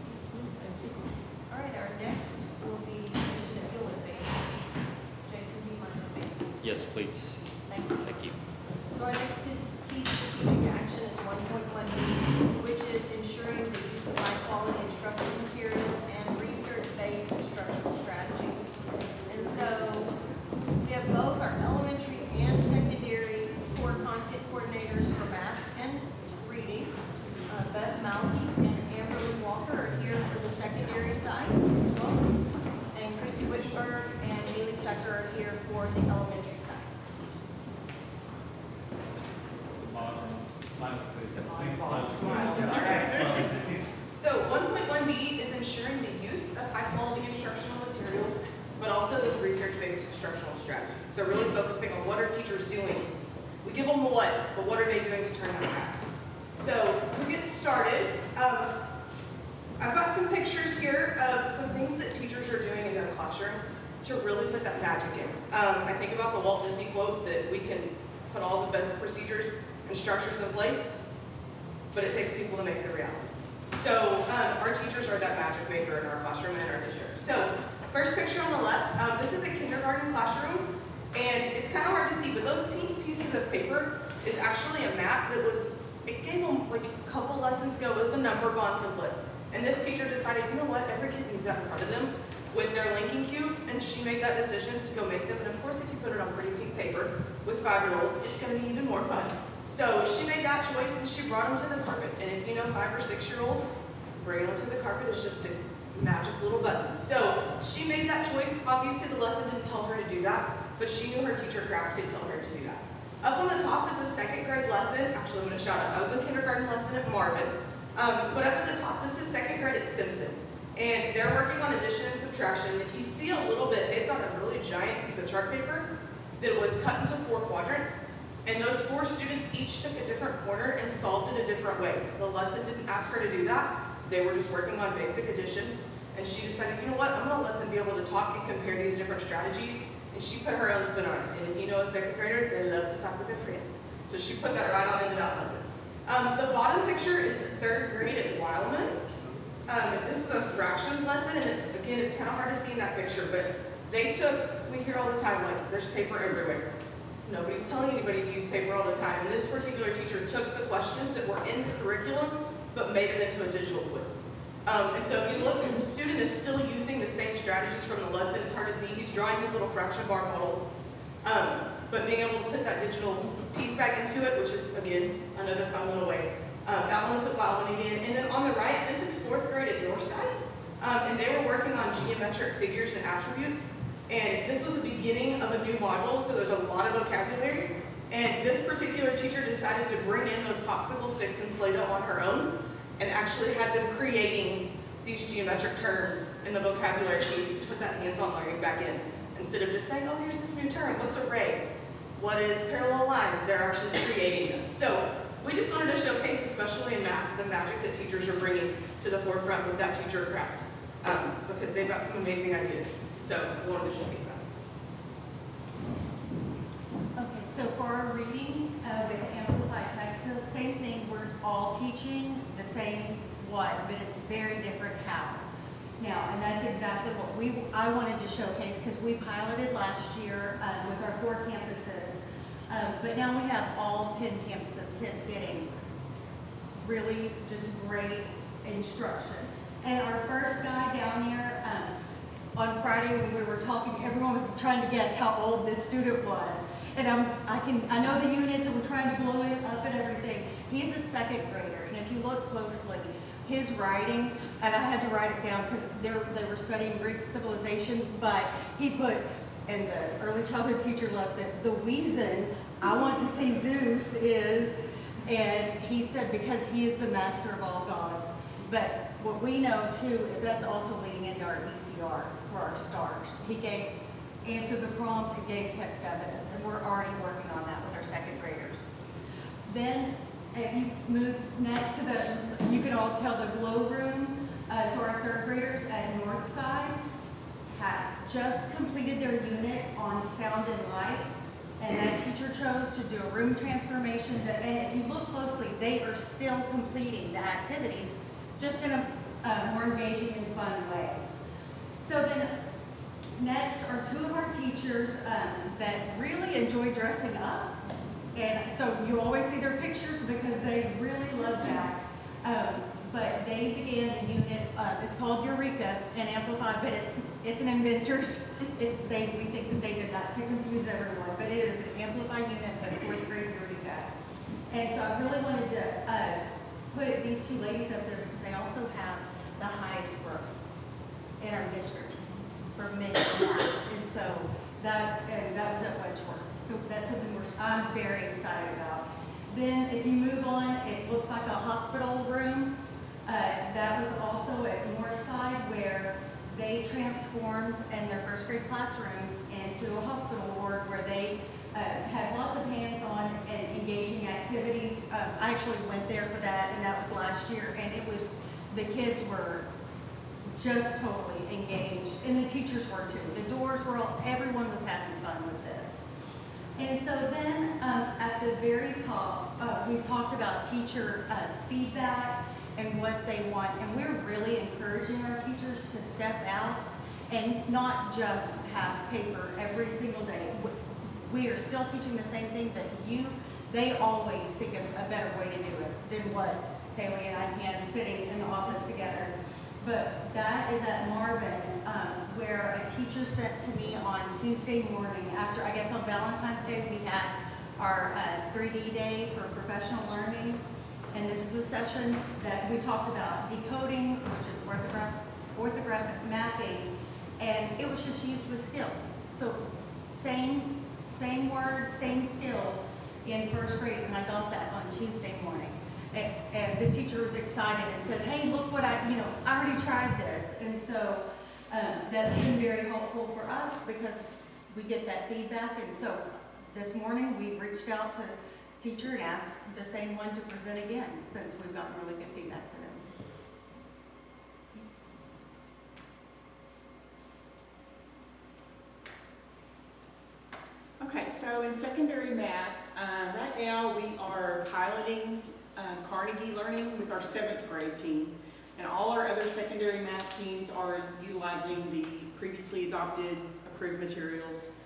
All right, our next will be Jason, if you'll advance. Jason, do you mind advancing? Yes, please. Thank you. Thank you. So our next key strategic action is 1.1B, which is ensuring the use of high-quality instructional material and research-based instructional strategies. And so we have both our elementary and secondary core content coordinators for math and reading. Beth Malky and Amberly Walker are here for the secondary side as well. And Christy Witchburg and Haley Tucker are here for the elementary side. The bottom, smiley face. So 1.1B is ensuring the use of high-quality instructional materials, but also those research-based instructional strategies. So really focusing on what are teachers doing. We give them the what, but what are they doing to turn that around? So to get started, I've got some pictures here of some things that teachers are doing in their classroom to really put that magic in. I think about the Walt Disney quote that we can put all the best procedures and structures in place, but it takes people to make the reality. So our teachers are that magic maker in our classroom and our district. So first picture on the left, this is a kindergarten classroom, and it's kind of hard to see, but those pink pieces of paper is actually a map that was, it gave them like a couple lessons ago, it was a number bond template. And this teacher decided, you know what, every kid needs that in front of them with their linking cubes, and she made that decision to go make them. And of course, if you put it on pretty pink paper with 5-year-olds, it's gonna be even more fun. So she made that choice and she brought them to the carpet. And if you know 5 or 6-year-olds, bringing them to the carpet is just a magic little button. So she made that choice. Obviously the lesson didn't tell her to do that, but she knew her teacher craft could tell her to do that. Up on the top is a 2nd grade lesson. Actually, I'm gonna shout out, I was a kindergarten lesson at Marvin. But up at the top, this is 2nd grade at Simpson. And they're working on addition and subtraction. If you see a little bit, they've got a really giant piece of chart paper that was cut into 4 quadrants. And those 4 students each took a different corner and solved it a different way. The lesson didn't ask her to do that. They were just working on basic addition. And she decided, you know what, I'm gonna let them be able to talk and compare these different strategies. And she put her own spin on it. And if you know a 2nd grader, they love to talk with their friends. So she put that right on into that lesson. The bottom picture is 3rd grade at Wileman. This is a fractions lesson, and it's kind of hard to see in that picture, but they took, we hear all the time, like, there's paper everywhere. Nobody's telling anybody to use paper all the time, and this particular teacher took the questions that were in the curriculum, but made it into a digital quiz. And so if you look, the student is still using the same strategies from the lesson. It's hard to see, he's drawing these little fraction bar models, but being able to put that digital piece back into it, which is, again, another fun little way. That one was at Wildman again. And then on the right, this is 4th grade at Northside. And they were working on geometric figures and attributes. And this was the beginning of a new module, so there's a lot of vocabulary. And this particular teacher decided to bring in those popsicle sticks and Play-Doh on her own, and actually had them creating these geometric terms in the vocabulary piece to put that hands-on learning back in. Instead of just saying, oh, here's this new term, what's array? What is parallel lines? They're actually creating them. So we just wanted to showcase, especially in math, the magic that teachers are bringing to the forefront with that teacher craft, because they've got some amazing ideas. So we wanted to showcase that. Okay, so for our reading with Amplify Texas, same thing, we're all teaching the same what, but it's very different how. Now, and that's exactly what I wanted to showcase, because we piloted last year with our 4 campuses, but now we have all 10 campuses, kids getting really just great instruction. And our first guy down there, on Friday when we were talking, everyone was trying to guess how old this student was. And I know the units and we're trying to blow it up and everything. He's a 2nd grader, and if you look closely, his writing, and I had to write it down because they were studying Greek civilizations, but he put, and the early childhood teacher loves it, the reason I want to see Zeus is, and he said because he is the master of all gods. But what we know too is that's also leading into our ECR for our stars. He answered the prompt and gave text evidence, and we're already working on that with our 2nd graders. Then if you move next to you can all tell the glow room, so our 3rd graders at Northside had just completed their unit on sound and light, and that teacher chose to do a room transformation, and if you look closely, they are still completing the activities, just in a more engaging and fun way. So then next are 2 of our teachers that really enjoy dressing up. And so you always see their pictures because they really love that. But they began a unit, it's called Eureka and Amplify, but it's an inventor's, we think that they did that to confuse everyone, but it is an Amplify unit, but 4th grade Eureka. And so I really wanted to put these 2 ladies up there because they also have the highest growth in our district for mixed math. And so that was at Wedgeworth. So that's something I'm very excited about. Then if you move on, it looks like a hospital room. That was also at Northside where they transformed in their 1st grade classrooms into a hospital ward where they had lots of hands-on and engaging activities. I actually went there for that, and that was last year, and the kids were just totally engaged, and the teachers were too. The doors were everyone was having fun with this. And so then at the very top, we've talked about teacher feedback and what they want, and we're really encouraging our teachers to step out and not just have paper every single day. We are still teaching the same thing, but they always think of a better way to do it than what Haley and I can sitting in the office together. But that is at Marvin, where a teacher sent to me on Tuesday morning after, I guess on Valentine's Day, we had our 3D day for professional learning. And this is a session that we talked about decoding, which is orthographic mapping, and it was just used with skills. So it was same words, same skills in 1st grade, and I got that on Tuesday morning. And this teacher was excited and said, hey, look what I already tried this. And so that's been very helpful for us because we get that feedback. And so this morning we reached out to the teacher and asked the same one to present again since we've gotten really good feedback for them. Okay, so in secondary math, right now we are piloting Carnegie Learning with our 7th grade team, and all our other secondary math teams are utilizing the previously adopted approved materials.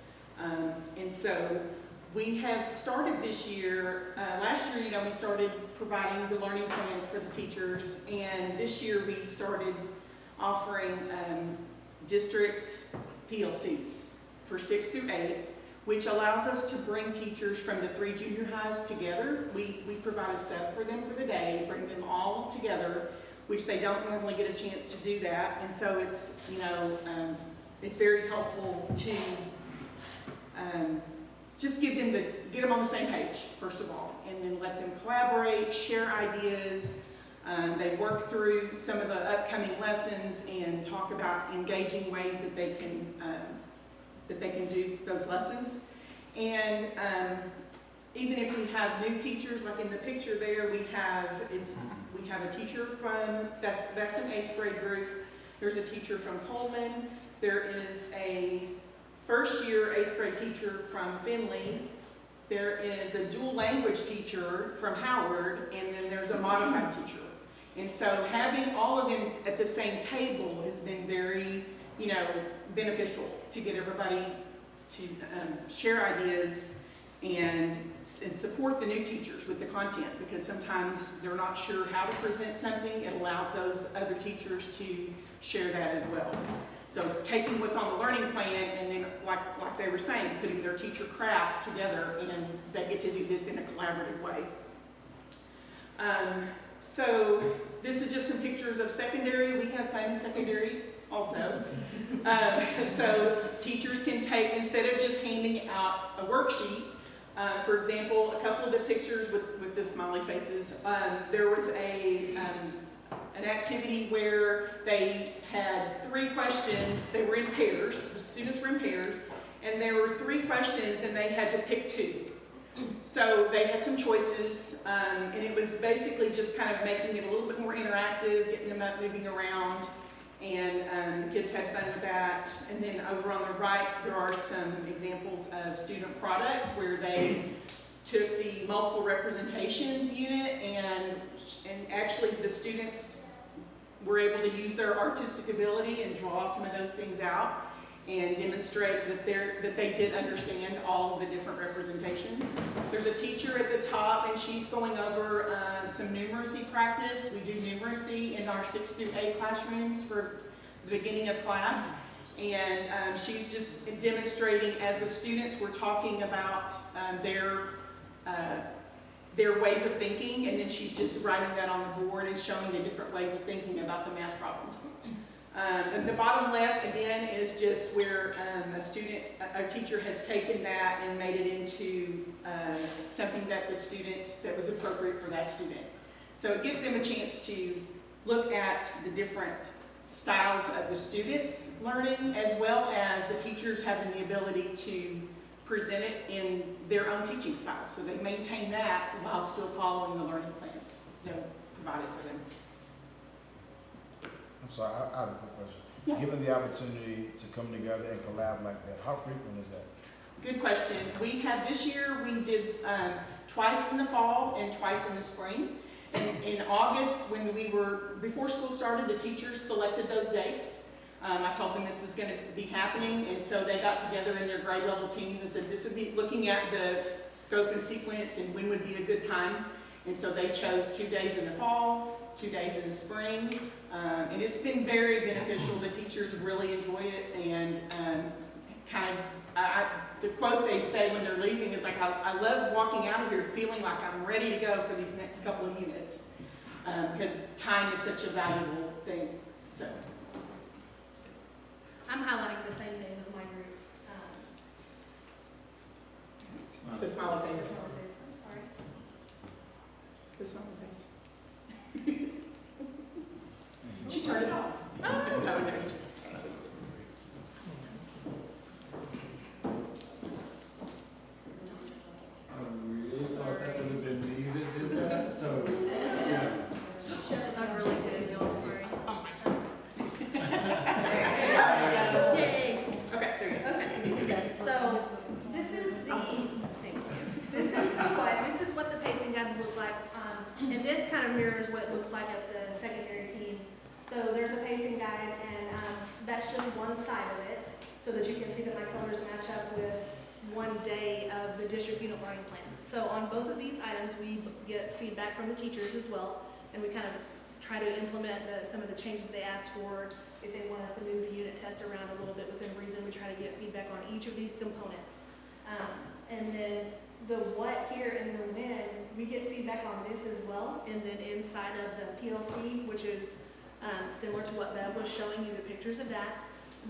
And so we have started this year, last year, we started providing the learning plans for the teachers, and this year we started offering district PLCs for 6 through 8, which allows us to bring teachers from the 3 junior highs together. We provide a set for them for the day, bring them all together, which they don't normally get a chance to do that. And so it's, it's very helpful to just get them on the same page, first of all, and then let them collaborate, share ideas. They work through some of the upcoming lessons and talk about engaging ways that they can do those lessons. And even if we have new teachers, like in the picture there, we have a teacher from, that's an 8th grade group. There's a teacher from Pullman. There is a first year 8th grade teacher from Findlay. There is a dual language teacher from Howard, and then there's a modified teacher. And so having all of them at the same table has been very, beneficial to get everybody to share ideas and support the new teachers with the content, because sometimes they're not sure how to present something. It allows those other teachers to share that as well. So it's taking what's on the learning plan and then, like they were saying, putting their teacher craft together, and they get to do this in a collaborative way. So this is just some pictures of secondary. We have fun in secondary also. So teachers can take, instead of just handing out a worksheet, for example, a couple of the pictures with the smiley faces, there was an activity where they had 3 questions. They were in pairs, the students were in pairs, and there were 3 questions and they had to pick 2. So they had some choices, and it was basically just kind of making it a little bit more interactive, getting them up, moving around, and the kids had fun with that. And then over on the right, there are some examples of student products where they took the multiple representations unit, and actually the students were able to use their artistic ability and draw some of those things out and demonstrate that they did understand all of the different representations. There's a teacher at the top, and she's going over some numeracy practice. We do numeracy in our 6th through 8 classrooms for the beginning of class. And she's just demonstrating as the students were talking about their ways of thinking, and then she's just writing that on the board and showing the different ways of thinking about the math problems. And the bottom left, again, is just where a teacher has taken that and made it into something that was appropriate for that student. So it gives them a chance to look at the different styles of the students learning, as well as the teachers having the ability to present it in their own teaching style. So they maintain that while still following the learning plans that are provided for them. I'm sorry, I have a quick question. Yeah. Given the opportunity to come together and collab like that, how frequent is that? Good question. We had this year, we did twice in the fall and twice in the spring. And in August, before school started, the teachers selected those dates. I told them this was going to be happening, and so they got together in their grade level teams and said this would be looking at the scope and sequence and when would be a good time. And so they chose 2 days in the fall, 2 days in the spring, and it's been very beneficial. The teachers really enjoy it, and the quote they say when they're leaving is like, I love walking out of here feeling like I'm ready to go for these next couple of units, because time is such a valuable thing. So I'm highlighting the same thing as my group. the smiley face, Sorry. the smiley face. She turned it off. Oh, no, no. I really thought that would have been me that did that, so, yeah. I'm really good, y'all, sorry. Oh my God. Yay. Okay, there you go. Okay, so this is what the pacing guide would look like. And this kind of mirrors what it looks like at the secondary team. So there's a pacing guide, and that's just one side of it, so that you can see that my colors match up with one day of the district unit learning plan. So on both of these items, we get feedback from the teachers as well, and we kind of try to implement some of the changes they asked for. If they want us to move the unit test around a little bit within reason, we try to get feedback on each of these components. And then the what, here, and the when, we get feedback on this as well. And then inside of the PLC, which is similar to what Bev was showing you, the pictures of that,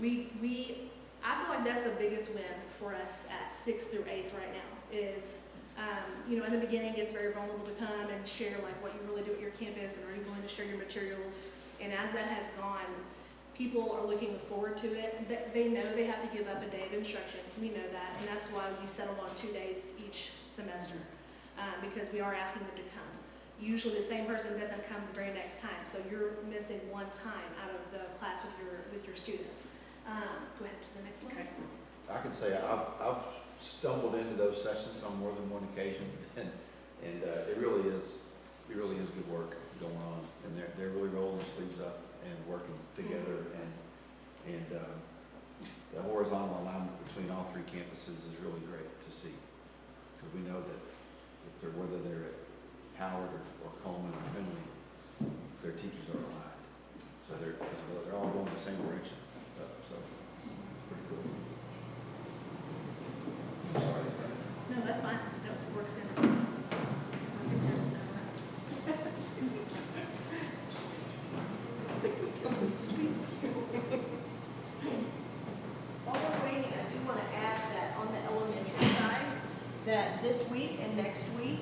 I feel like that's the biggest win for us at 6th through 8th right now is, in the beginning it's very vulnerable to come and share like what you really do at your campus and are you willing to share your materials. And as that has gone, people are looking forward to it. They know they have to give up a day of instruction. We know that, and that's why we settled on 2 days each semester, because we are asking them to come. Usually the same person doesn't come the very next time, so you're missing one time out of the class with your students. Go ahead to the next one. I can say I've stumbled into those sessions on more than one occasion, and it really is good work going on, and they're really rolling their sleeves up and working together, and the horizontal alignment between all three campuses is really great to see, because we know that whether they're at Howard or Coleman or Finley, their teachers are aligned, so they're all going in the same direction. So pretty cool. Sorry. No, that's fine. That works in. While we're waiting, I do want to add that on the elementary side, that this week and next week,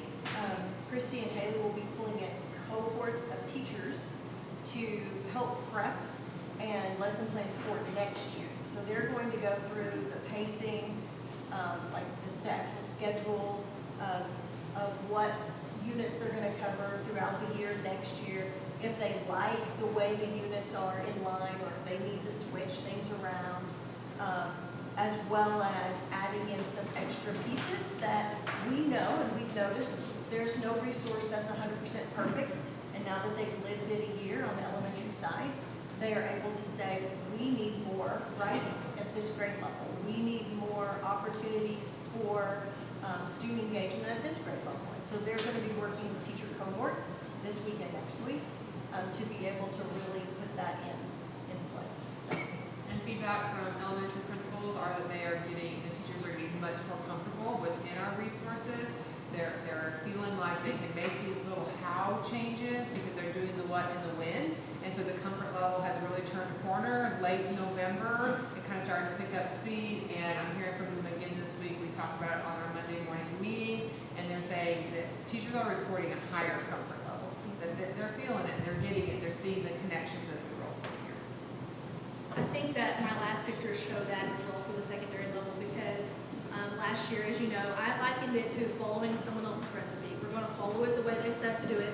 Christy and Haley will be pulling in cohorts of teachers to help prep and lesson plan for next year. So they're going to go through the pacing, like the actual schedule of what units they're going to cover throughout the year next year. If they like the way the units are in line, or if they need to switch things around, as well as adding in some extra pieces that we know and we've noticed there's no resource that's 100% perfect. And now that they've lived it a year on the elementary side, they are able to say, we need more writing at this grade level. We need more opportunities for student engagement at this grade level. And so they're going to be working with teacher cohorts this week and next week to be able to really put that in play. So. And feedback from elementary principals are that the teachers are getting much more comfortable within our resources. They're feeling like they can make these little how changes because they're doing the what and the when. And so the comfort level has really turned a corner. Late in November, it kind of started to pick up speed. And I'm hearing from them again this week. We talked about it on our Monday morning meeting. And they're saying that teachers are reporting a higher comfort level. That they're feeling it, they're getting it, they're seeing the connections as we roll through here. I think that my last pictures show that as well for the secondary level, because last year, as you know, I likened it to following someone else's recipe. We're going to follow it the way they said to do it.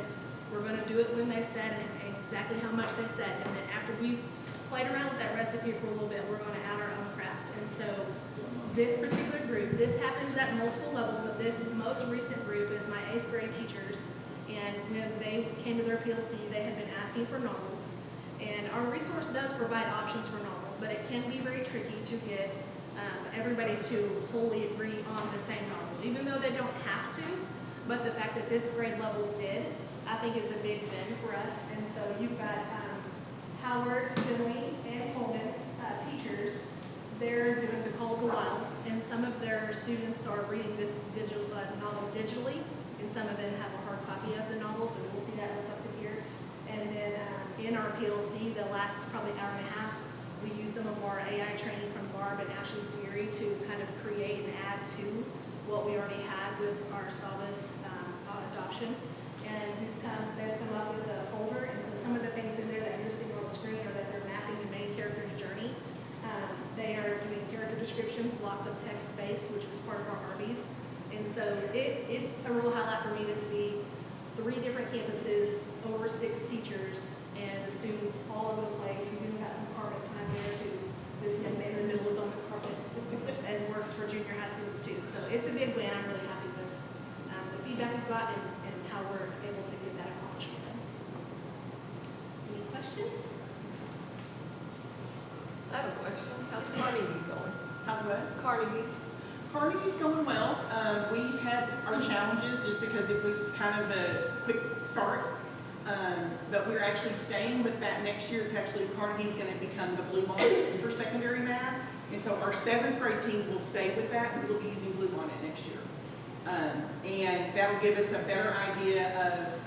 We're going to do it when they said and exactly how much they said. And then after we've played around with that recipe for a little bit, we're going to add our own craft. And so this particular group, this happens at multiple levels, but this most recent group is my 8th grade teachers. And when they came to their PLC, they had been asking for novels. And our resource does provide options for novels, but it can be very tricky to get everybody to wholly agree on the same novel, even though they don't have to. But the fact that this grade level did, I think is a big win for us. And so you've got Howard, Finley, and Coleman teachers. They're doing The Call of the Wild, and some of their students are reading this novel digitally, and some of them have a hard copy of the novel, so we'll see that reflected here. And then in our PLC, the last probably hour and a half, we use some of our AI training from Barb and Ashley Siri to kind of create and add to what we already had with our Salvis adoption. And they've come up with a folder, and so some of the things in there that you're seeing on the screen are that they're mapping the main character's journey. They are doing character descriptions, lots of text space, which was part of our Arby's. And so it's a real highlight for me to see 3 different campuses, over 6 teachers, and the students all over the place. We even got some carpet time there too. This young man in the middle is on the carpet, as works for junior high students too. So it's a big win. I'm really happy with the feedback we've got and how we're able to get that accomplished with them. Any questions? I have a question. How's Carnegie going? How's what? Carnegie. Carnegie's going well. We've had our challenges just because it was kind of a quick start. But we're actually staying with that next year. It's actually, Carnegie's going to become the Blue Bonnet for secondary math. And so our 7th grade team will stay with that, and we'll be using Blue Bonnet next year. And that will give us a better idea of,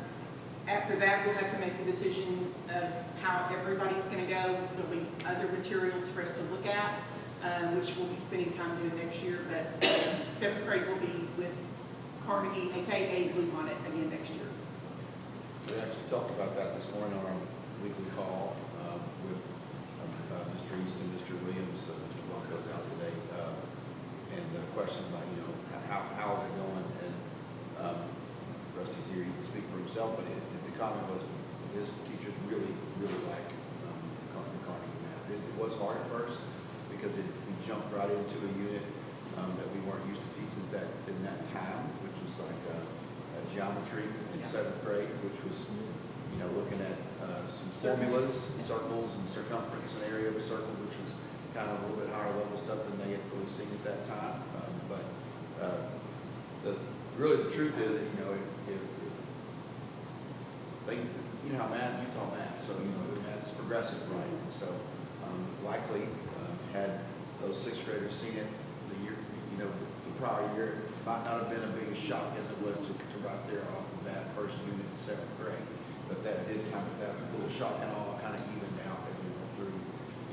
after that, we'll have to make the decision of how everybody's going to go. There'll be other materials for us to look at, which we'll be spending time doing next year. But 7th grade will be with Carnegie, aka Blue Bonnet, again next year. We actually talked about that this morning on our weekly call with Mr. East and Mr. Williams, Mr. Blanco's out today, and questions about, you know, how is it going? And Rusty's here, he can speak for himself, but the comment was his teachers really like the Carnegie math. It was hard at first because we jumped right into a unit that we weren't used to teaching in that time, which was like geometry in 7th grade, which was, you know, looking at some formulas, circles and circumference and area of a circle, which was kind of a little bit higher level stuff than they had really seen at that time. But really the truth is that, you know, if they, you know how math, you taught math, so, you know, math is progressive, right? And so likely had those 6th graders seen it the year, you know, the prior year, it might not have been a big a shock as it was to right there off the bat, first unit in 7th grade. But that did kind of, that little shock and all kind of evened out as we went through.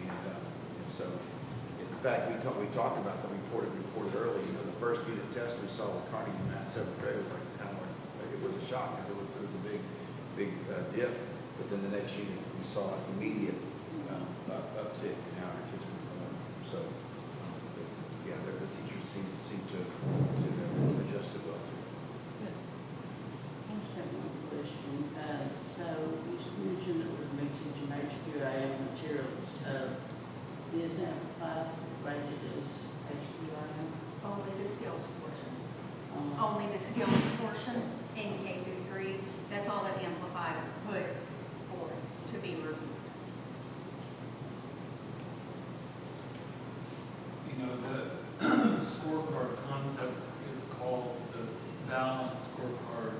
And so, in fact, we talked about the reported early, you know, the first unit test we saw with Carnegie Math 7th grade was like kind of like it was a shock because it was a big dip. But then the next unit we saw an immediate uptick in how our kids performed. So, yeah, the teachers seem to have adjusted well to it. I just have one question. So you mentioned that we're going to be teaching HQIM materials. Is Amplified rated as HQIM? Only the skills portion. Only the skills portion in K through 3. That's all that Amplified put for to be reviewed. You know, the scorecard concept is called the balance scorecard.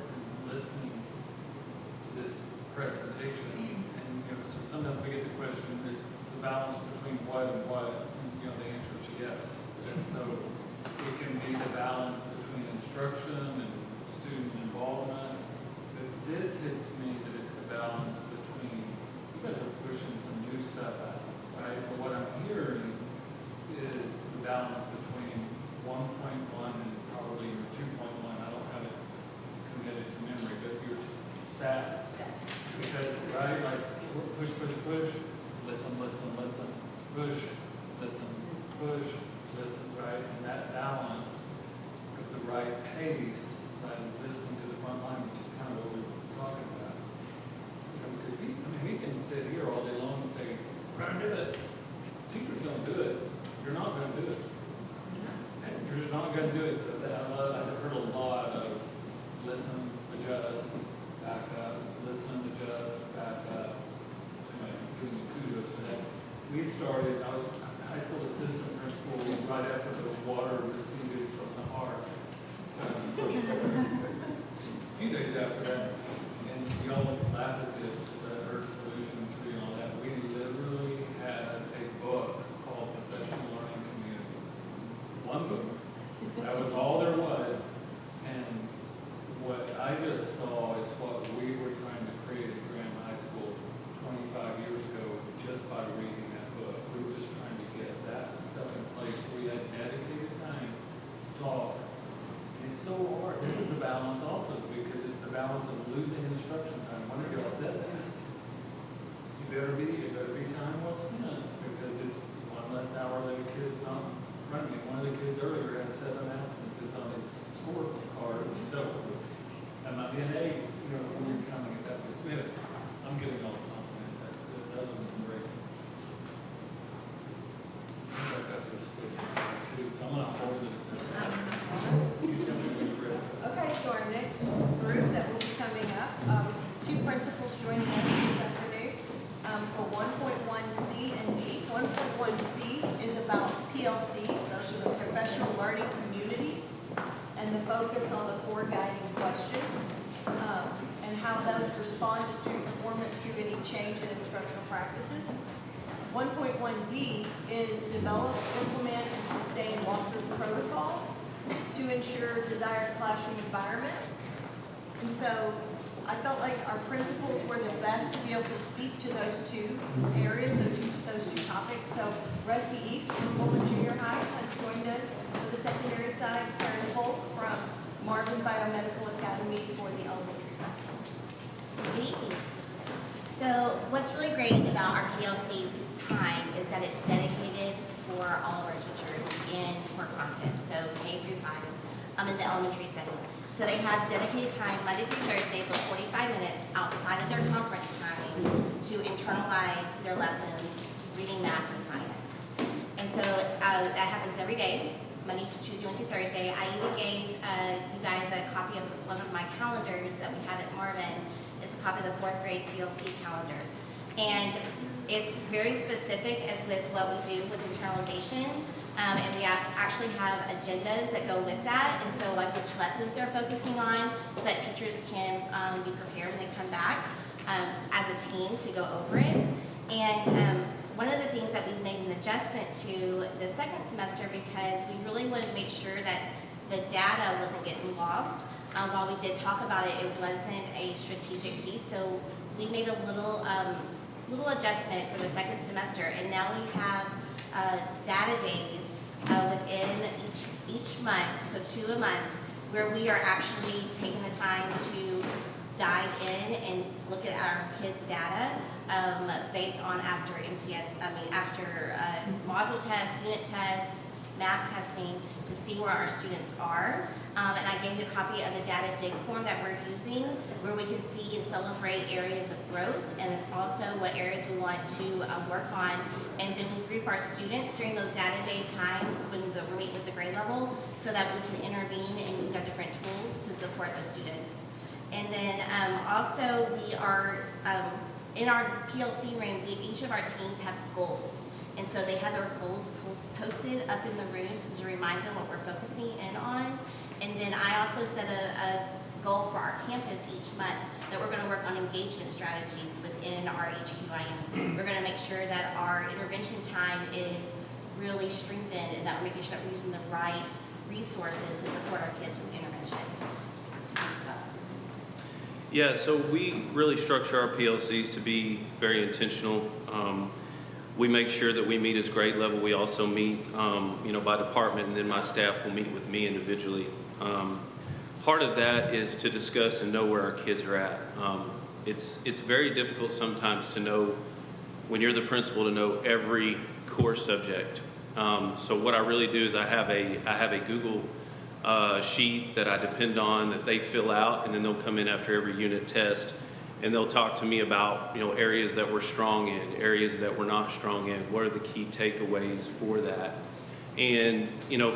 Listening to this presentation, and you know, so sometimes we get the question: is the balance between what and what? And, you know, the answer is yes. And so it can be the balance between instruction and student involvement. But this hits me that it's the balance between, you guys are pushing some new stuff out, right? But what I'm hearing is the balance between 1.1 and probably your 2.1. I don't have it committed to memory, but your staff. Because, right, like push, listen, push, listen, right? And that balance with the right pace by listening to the front line, which is kind of what we were talking about. You know, because we can sit here all day long and say, we're gonna do it. Teachers don't do it. You're not gonna do it. You're just not gonna do it. So I've heard a lot of listen, adjust, back up, listen, adjust, back up. So I'm giving you kudos for that. I was a high school assistant principal right after the water receded from the heart. A few days after that, and y'all laugh at this because I heard solutions for you and all that. We literally had a book called Professional Learning Communities. One book. That was all there was. And what I just saw is what we were trying to create at Graham High School 25 years ago just by reading that book. We were just trying to get that stuff in place. We had dedicated time to talk. It's so hard. This is the balance also because it's the balance of losing instruction time. One of y'all said that. It better be time well spent because it's one less hour that a kid's not in front of me. One of the kids earlier had 7 absences on his scorecard, so that might be an 8, you know, when you're counting it that way. Smith, I'm giving all the compliment. That's good. That looks great. I got this too, so I'm gonna hold it. You tell me when you're ready. Okay, so our next group that will be coming up, 2 principals joining us this afternoon for 1.1C and D. 1.1C is about PLCs, those are the professional learning communities, and the focus on the 4 guiding questions and how those respond to student performance through any change in instructional practices. 1.1D is develop, implement, and sustain walkthrough protocols to ensure desired classroom environments. And so I felt like our principals were the best to be able to speak to those 2 areas, those two topics. So Rusty East from Pullman Junior High has joined us for the secondary side, Karen Polk from Marvin Biomedical Academy for the elementary side. Good evening. So what's really great about our PLCs is time is that it's dedicated for all of our teachers in core content, so K through 5, in the elementary setting. So they have dedicated time Monday through Thursday for 45 minutes outside of their conference time to internalize their lessons, reading, math, and science. And so that happens every day, Monday, Tuesday, Wednesday, Thursday. I even gave you guys a copy of one of my calendars that we have at Marvin. It's a copy of the 4th grade PLC calendar. And it's very specific as with what we do with internalization. And we actually have agendas that go with that. And so like which lessons they're focusing on so that teachers can be prepared when they come back as a team to go over it. And one of the things that we made an adjustment to the second semester because we really wanted to make sure that the data wasn't getting lost. While we did talk about it, it wasn't a strategic piece. So we made a little adjustment for the second semester. And now we have data days within each month, so 2 a month, where we are actually taking the time to dive in and look at our kids' data based on after module tests, unit tests, math testing to see where our students are. And I gave you a copy of the data dig form that we're using where we can see and celebrate areas of growth and also what areas we want to work on. And then we group our students during those data day times when we're meeting with the grade level so that we can intervene and use our different tools to support the students. And then also we are, in our PLC room, each of our teams have goals. And so they have their goals posted up in the rooms to remind them what we're focusing in on. And then I also set a goal for our campus each month that we're going to work on engagement strategies within our HQIM. We're going to make sure that our intervention time is really strengthened and that we're making sure that we're using the right resources to support our kids with intervention. Yeah, so we really structure our PLCs to be very intentional. We make sure that we meet as grade level. We also meet, by department, and then my staff will meet with me individually. Part of that is to discuss and know where our kids are at. It's very difficult sometimes to know, when you're the principal, to know every core subject. So what I really do is I have a Google sheet that I depend on that they fill out, and then they'll come in after every unit test and they'll talk to me about areas that we're strong in, areas that we're not strong in, what are the key takeaways for that. And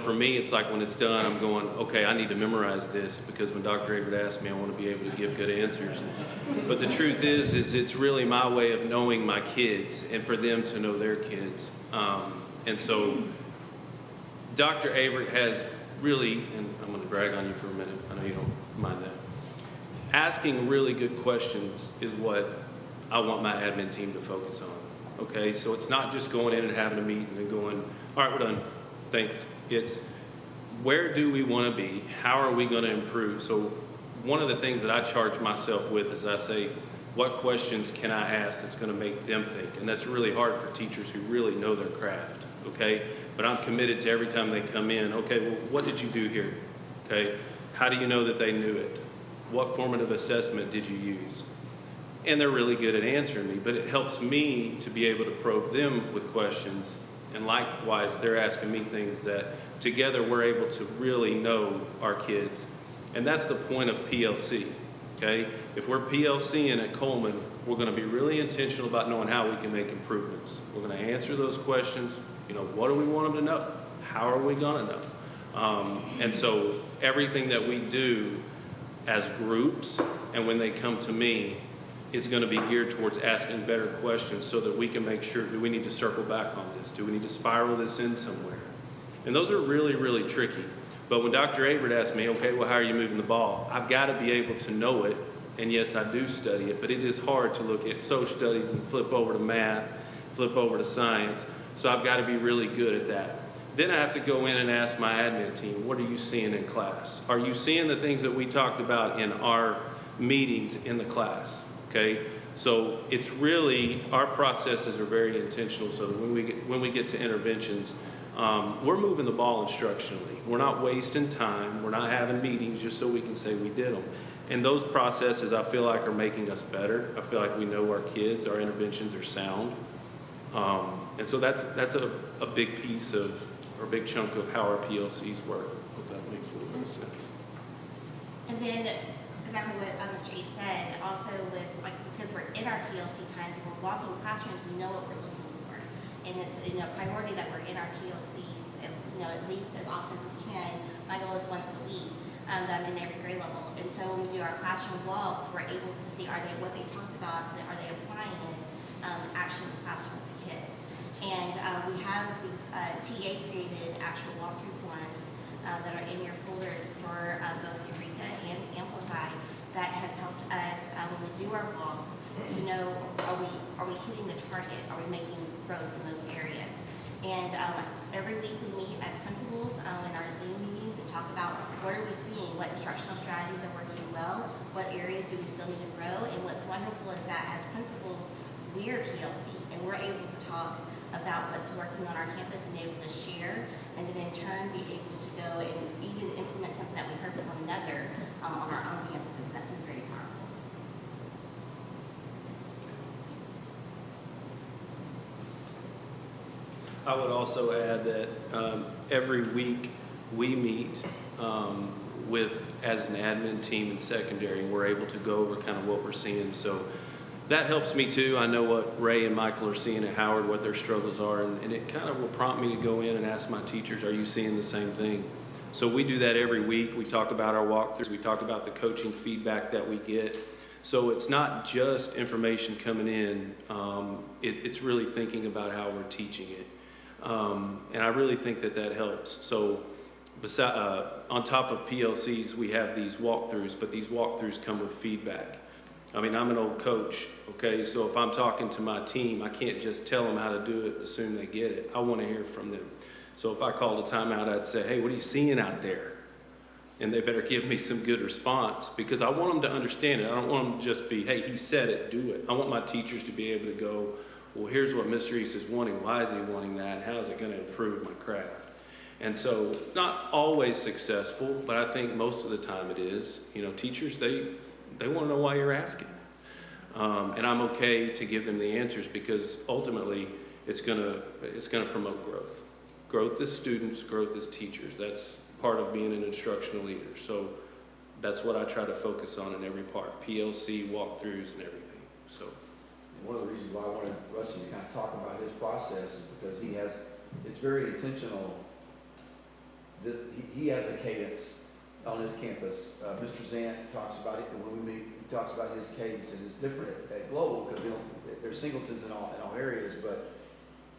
for me, it's like when it's done, I'm going, okay, I need to memorize this because when Dr. Avery asks me, I want to be able to give good answers. But the truth is it's really my way of knowing my kids and for them to know their kids. And so Dr. Avery has really, and I'm going to brag on you for a minute, I know you don't mind that. Asking really good questions is what I want my admin team to focus on, okay? So it's not just going in and having a meeting and going, all right, we're done, thanks. It's where do we want to be? How are we going to improve? So one of the things that I charge myself with is I say, what questions can I ask that's going to make them think? And that's really hard for teachers who really know their craft, okay? But I'm committed to every time they come in, okay, well, what did you do here, okay? How do you know that they knew it? What formative assessment did you use? And they're really good at answering me, but it helps me to be able to probe them with questions. And likewise, they're asking me things that together we're able to really know our kids. And that's the point of PLC, okay? If we're PLCing at Coleman, we're gonna be really intentional about knowing how we can make improvements. We're gonna answer those questions. What do we want them to know? How are we gonna know? And so everything that we do as groups, and when they come to me, is going to be geared towards asking better questions so that we can make sure, do we need to circle back on this? Do we need to spiral this in somewhere? And those are really, really tricky. But when Dr. Averett asked me, okay, well, how are you moving the ball? I've got to be able to know it. And yes, I do study it, but it is hard to look at social studies and flip over to math, flip over to science. So I've got to be really good at that. Then I have to go in and ask my admin team, what are you seeing in class? Are you seeing the things that we talked about in our meetings in the class? Okay, so it's really, our processes are very intentional so that when we get to interventions, we're moving the ball instructionally. We're not wasting time. We're not having meetings just so we can say we did them. And those processes I feel like are making us better. I feel like we know our kids, our interventions are sound. And so that's a big piece of, or a big chunk of how our PLCs work. Hope that makes a little bit of sense. And then, exactly what Mr. East said, also with, like, because we're in our PLC times, when we're walking classrooms, we know what we're looking for. And it's, priority that we're in our PLCs, at least as often as we can. My goal is once a week, that I'm in every grade level. And so when we do our classroom walks, we're able to see, what they talked about, are they applying it, actually in the classroom with the kids. And we have these TA created actual walkthrough forms that are in your folder for both Eureka and Amplify that has helped us when we do our walks to know, are we hitting the target? Are we making growth in those areas? And every week we meet as principals in our Zoom meetings and talk about what are we seeing, what instructional strategies are working well, what areas do we still need to grow. And what's wonderful is that as principals, we're PLC and we're able to talk about what's working on our campus and able to share, and then in turn be able to go and even implement something that we heard from one another on our own campuses. That's been very powerful. I would also add that every week we meet as an admin team in secondary, and we're able to go over kind of what we're seeing. So that helps me too. I know what Ray and Michael are seeing at Howard, what their struggles are, and it kind of will prompt me to go in and ask my teachers, are you seeing the same thing? So we do that every week. We talk about our walkthroughs. We talk about the coaching feedback that we get. So it's not just information coming in. It's really thinking about how we're teaching it. And I really think that helps. So on top of PLCs, we have these walkthroughs, but these walkthroughs come with feedback. I mean, I'm an old coach, okay? So if I'm talking to my team, I can't just tell them how to do it and assume they get it. I want to hear from them. So if I called a timeout, I'd say, hey, what are you seeing out there? And they better give me some good response, because I want them to understand it. I don't want them to just be, hey, he said it, do it. I want my teachers to be able to go, well, here's what Mr. East is wanting. Why is he wanting that? How is it going to improve my craft? And so not always successful, but I think most of the time it is. Teachers, they want to know why you're asking. And I'm okay to give them the answers, because ultimately it's gonna promote growth. Growth as students, growth as teachers. That's part of being an instructional leader. So that's what I try to focus on in every part. PLC, walkthroughs, and everything. So one of the reasons why I wanted Rusty to kind of talk about his process is because it's very intentional. He has a cadence on his campus. Mr. Zant talks about it, and when we meet, he talks about his cadence, and it's different at Global, because there's singletons in all areas, but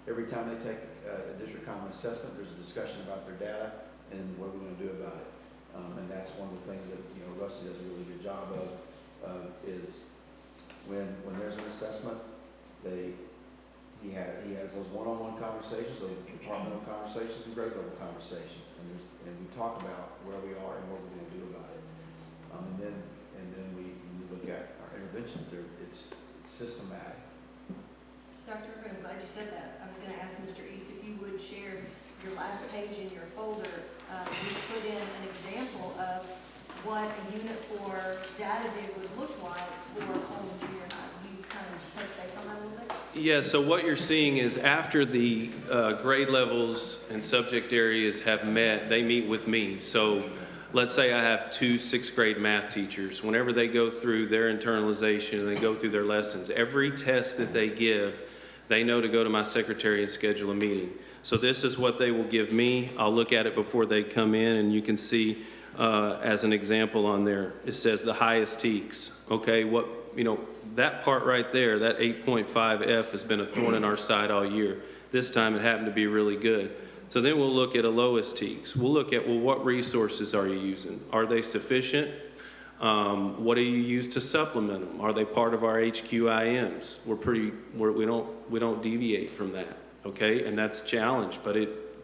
every time they take a district common assessment, there's a discussion about their data and what are we going to do about it. And that's one of the things that Rusty does a really good job of is when there's an assessment, he has those one-on-one conversations, those departmental conversations, and grade level conversations, and we talk about where we are and what we're going to do about it. And then we look at our interventions. It's systematic. Dr. Irvin, I'm glad you said that. I was going to ask Mr. East if you would share your last page in your folder. We put in an example of what a unit 4 data day would look like for home junior high. You kind of touch base on that a little bit? yeah, so what you're seeing is after the grade levels and subject areas have met, they meet with me. So let's say I have 2 6th grade math teachers. Whenever they go through their internalization and they go through their lessons, every test that they give, they know to go to my secretary and schedule a meeting. So this is what they will give me. I'll look at it before they come in, and you can see as an example on there, it says the highest TEKS. Okay, that part right there, that 8.5F has been a thorn in our side all year. This time it happened to be really good. So then we'll look at a lowest TEKS. We'll look at, well, what resources are you using? Are they sufficient? What do you use to supplement them? Are they part of our HQIMs? We don't deviate from that, okay? And that's a challenge, but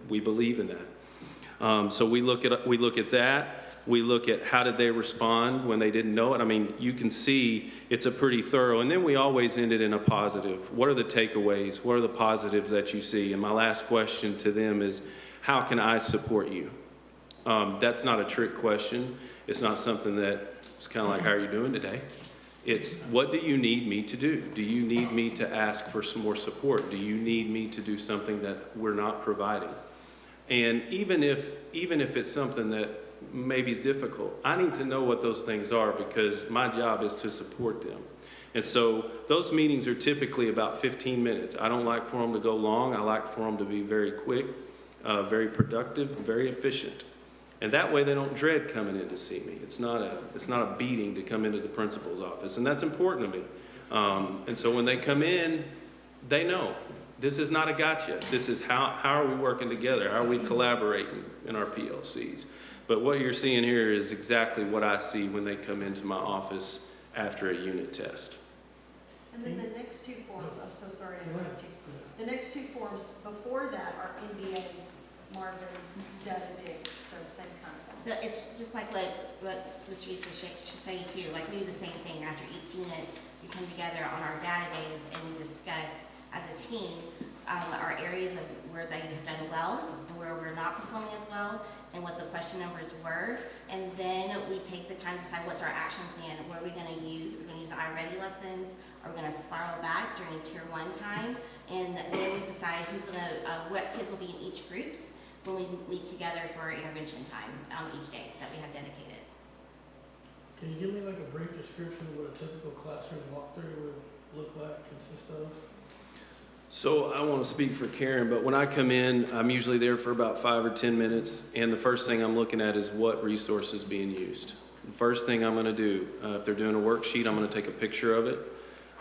we believe in that. So we look at that. We look at how did they respond when they didn't know it. I mean, you can see it's a pretty thorough, and then we always end it in a positive. What are the takeaways? What are the positives that you see? And my last question to them is, how can I support you? That's not a trick question. It's not something that it's kind of like, how are you doing today? It's, what do you need me to do? Do you need me to ask for some more support? Do you need me to do something that we're not providing? And even if it's something that maybe is difficult, I need to know what those things are, because my job is to support them. And so those meetings are typically about 15 minutes. I don't like for them to go long. I like for them to be very quick, very productive, very efficient. And that way they don't dread coming in to see me. It's not a beating to come into the principal's office, and that's important to me. And so when they come in, they know this is not a gotcha. This is how are we working together? How are we collaborating in our PLCs? But what you're seeing here is exactly what I see when they come into my office after a unit test. And then the next two forms, I'm so sorry to interrupt you. The next two forms before that are NBA's, Marvin's, Deb and Dick, so the same kind of thing. So it's just like what Mr. East should say too, like we do the same thing after each unit. We come together on our data days and we discuss as a team our areas of where they have done well and where we're not performing as well, and what the question numbers were. And then we take the time to decide what's our action plan. What are we going to use? We're going to use iReady lessons. Are we going to spiral back during tier 1 time? And then we decide who's going to, what kids will be in each groups when we meet together for intervention time each day that we have dedicated. Can you give me like a brief description of what a typical classroom walkthrough would look like, consist of? So I want to speak for Karen, but when I come in, I'm usually there for about 5 or 10 minutes, and the first thing I'm looking at is what resource is being used. The first thing I'm going to do, if they're doing a worksheet, I'm going to take a picture of it,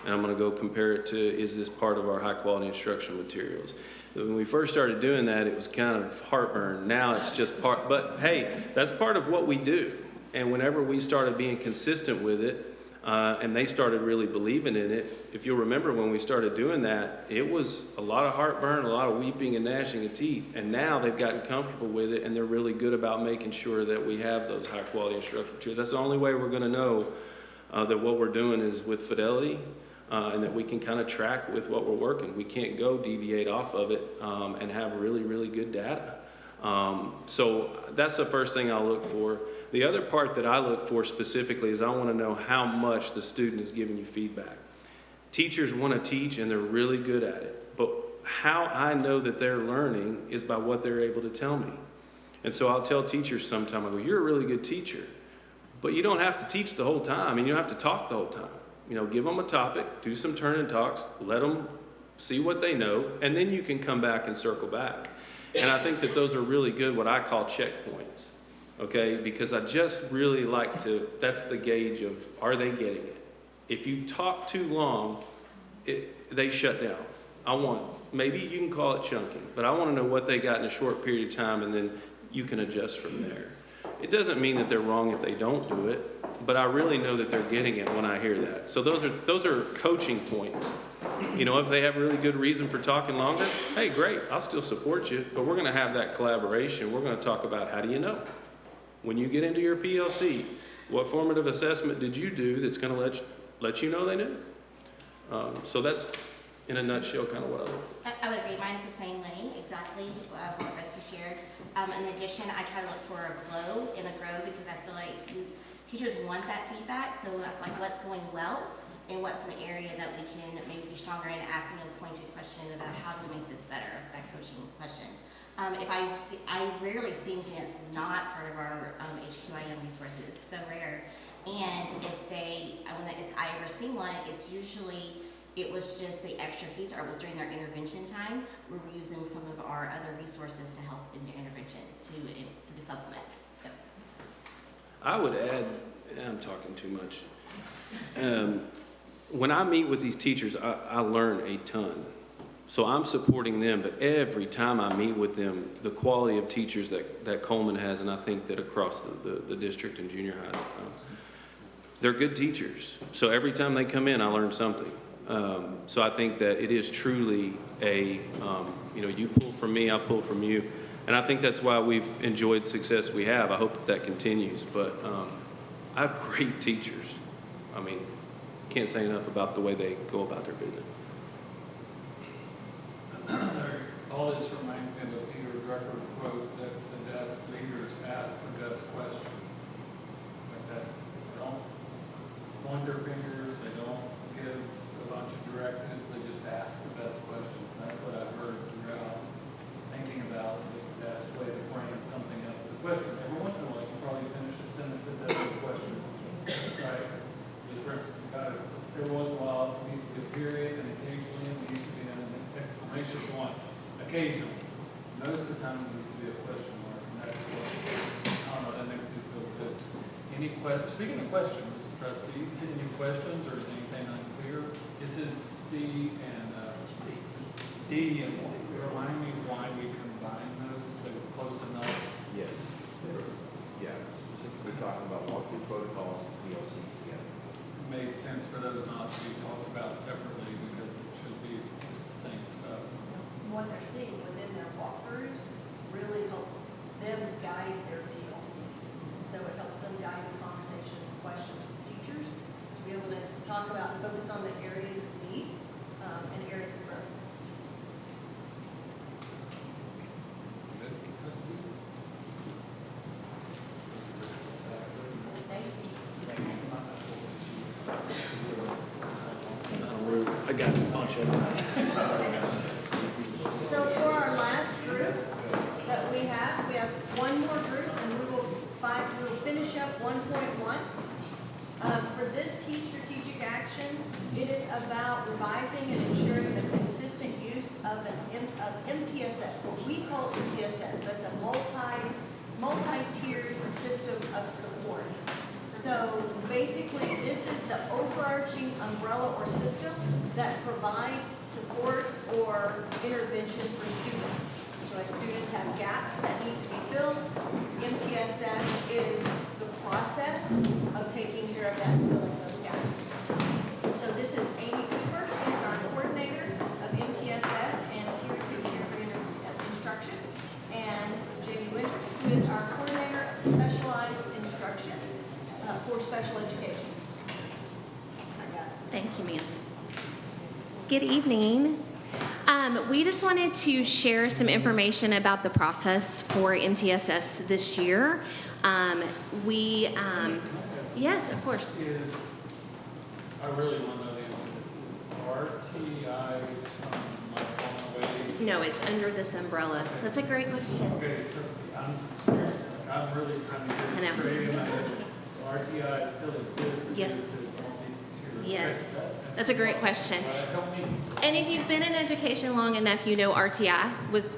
and I'm going to go compare it to, is this part of our high-quality instructional materials? When we first started doing that, it was kind of heartburn. Now it's just part, but hey, that's part of what we do. And whenever we started being consistent with it, and they started really believing in it, if you'll remember when we started doing that, it was a lot of heartburn, a lot of weeping and gnashing of teeth. And now they've gotten comfortable with it, and they're really good about making sure that we have those high-quality instructional materials. That's the only way we're going to know that what we're doing is with fidelity, and that we can kind of track with what we're working. We can't go deviate off of it and have really, really good data. So that's the first thing I'll look for. The other part that I look for specifically is I want to know how much the student is giving you feedback. Teachers want to teach and they're really good at it, but how I know that they're learning is by what they're able to tell me. And so I'll tell teachers sometimes, I go, you're a really good teacher, but you don't have to teach the whole time and you don't have to talk the whole time. You know, give them a topic, do some turn and talks, let them see what they know, and then you can come back and circle back. And I think that those are really good, what I call checkpoints, okay? Because I just really like to, that's the gauge of, are they getting it? If you talk too long, they shut down. Maybe you can call it chunking, but I want to know what they got in a short period of time, and then you can adjust from there. It doesn't mean that they're wrong if they don't do it, but I really know that they're getting it when I hear that. So those are coaching points. You know, if they have a really good reason for talking longer, hey, great, I'll still support you, but we're going to have that collaboration. We're going to talk about how do you know? When you get into your PLC, what formative assessment did you do that's going to let you know they knew? So that's, in a nutshell, kind of what I look for. I would agree. Mine's the same way, exactly what Rusty shared. In addition, I try to look for a glow in a grow because I feel like teachers want that feedback. So like what's going well and what's an area that we can maybe be stronger in, asking a pointed question about how do we make this better, that coaching question. I rarely see anything that's not part of our HQIM resources, so rare. And if I ever see one, it's usually, it was just the extra piece, or it was during their intervention time, where we're using some of our other resources to help in the intervention to supplement. So I would add, I'm talking too much. When I meet with these teachers, I learn a ton. So I'm supporting them, but every time I meet with them, the quality of teachers that Coleman has, and I think that across the district and junior highs, they're good teachers. So every time they come in, I learn something. So I think that it is truly you pull from me, I pull from you. And I think that's why we've enjoyed success we have. I hope that continues. But I have great teachers. I mean, can't say enough about the way they go about their business. All this reminds me of a Peter Drucker quote that the best leaders ask the best questions. Like that, they don't point their fingers, question. Every once in a while, you probably finish a sentence that doesn't have a question. Besides, the principle, you gotta, every once in a while, it needs to be a period, and occasionally it needs to be an exclamation point. Occasionally. Most of the time, it needs to be a question mark, and that's what, I don't know, that makes me feel good. Speaking of questions, trustees, any questions, or is anything unclear? This is C and D, and remind me why we combine those, they were close enough. Yes. Yeah, specifically talking about walkthrough protocols and PLC together. Made sense for those not to be talked about separately because it should be the same stuff. What they're seeing within their walkthroughs really help them guide their PLCs. So it helps them guide the conversation and questions with teachers to be able to talk about and focus on the areas of need and areas of growth. Good, trustee? Thank you. I got a bunch of them. So for our last group that we have one more group, and we will finish up 1.1. For this key strategic action, it is about revising and ensuring the consistent use of MTSS, what we call MTSS. That's a multi-tiered system of supports. So basically, this is the overarching umbrella or system that provides support or intervention for students. So as students have gaps that need to be filled, MTSS is the process of taking care of that and filling those gaps. So this is Amy Cooper. She's our coordinator of MTSS and Tier 2, Tier 3 instruction. And Jamie Winters, who is our coordinator of specialized instruction for special education. Thank you, ma'am. Good evening. We just wanted to share some information about the process for MTSS this year. Yes, of course. I really want to know the answer to this. Is RTI No, it's under this umbrella. That's a great question. Okay, so I'm seriously, I'm really trying to get I it know. straight in my head. So RTI still exists. but Yes. it's multi-tiered. Yes, that's a great question. Help me. And if you've been in education long enough, you know RTI was,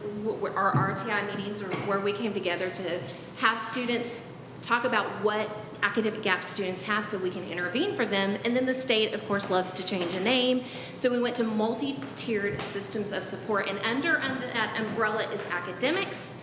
our RTI meetings are where we came together to have students talk about what academic gaps students have so we can intervene for them. And then the state, of course, loves to change a name. So we went to multi-tiered systems of support. And under that umbrella is academics,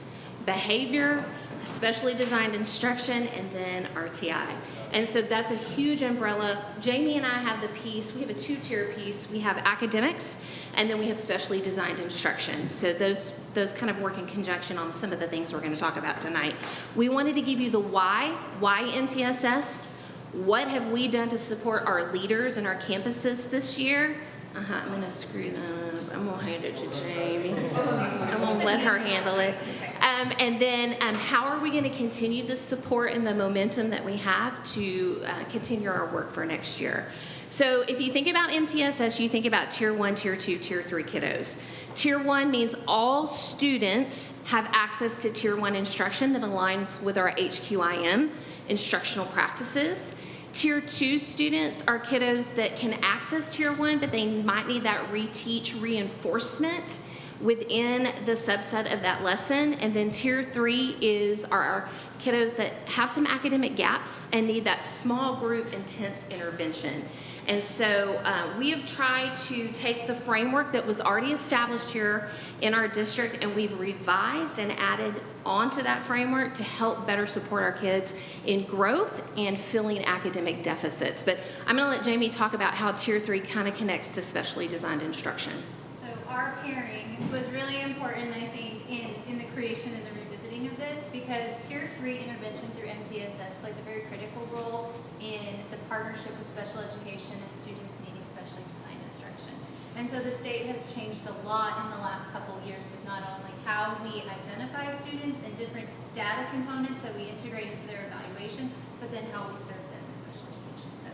behavior, specially designed instruction, and then RTI. And so that's a huge umbrella. Jamie and I have the piece, we have a two-tier piece. We have academics, and then we have specially designed instruction. So those kind of work in conjunction on some of the things we're going to talk about tonight. We wanted to give you the why MTSS, what have we done to support our leaders and our campuses this year. I'm going to screw that up. I'm going to hand it to Jamie. I'm going to let her handle it. And then how are we going to continue the support and the momentum that we have to continue our work for next year? So if you think about MTSS, you think about Tier 1, Tier 2, Tier 3 kiddos. Tier 1 means all students have access to Tier 1 instruction that aligns with our HQIM instructional practices. Tier 2 students are kiddos that can access Tier 1, but they might need that reteach reinforcement within the subset of that lesson. And then Tier 3 is our kiddos that have some academic gaps and need that small group intense intervention. And so we have tried to take the framework that was already established here in our district, and we've revised and added onto that framework to help better support our kids in growth and filling academic deficits. But I'm going to let Jamie talk about how Tier 3 kind of connects to specially designed instruction. So our pairing was really important, I think, in the creation and the revisiting of this, because Tier 3 intervention through MTSS plays a very critical role in the partnership with special education and students needing specially designed instruction. And so the state has changed a lot in the last couple of years with not only how we identify students and different data components that we integrate into their evaluation, but then how we serve them in special education. So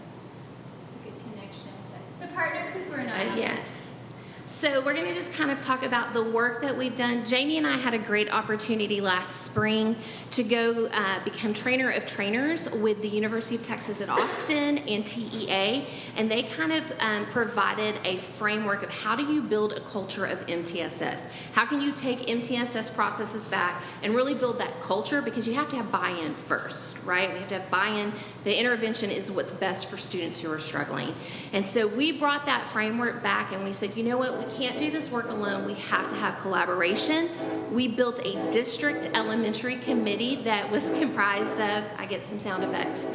it's a good connection to partner Cooper and I. Yes. So we're gonna just kind of talk about the work that we've done. Jamie and I had a great opportunity last spring to go become trainer of trainers with the University of Texas at Austin and TEA, and they kind of provided a framework of how do you build a culture of MTSS? How can you take MTSS processes back and really build that culture, because you have to have buy-in first, right? We have to have buy-in. The intervention is what's best for students who are struggling. And so we brought that framework back and we said, you know what, we can't do this work alone. We have to have collaboration. We built a district elementary committee that was comprised of, I get some sound effects,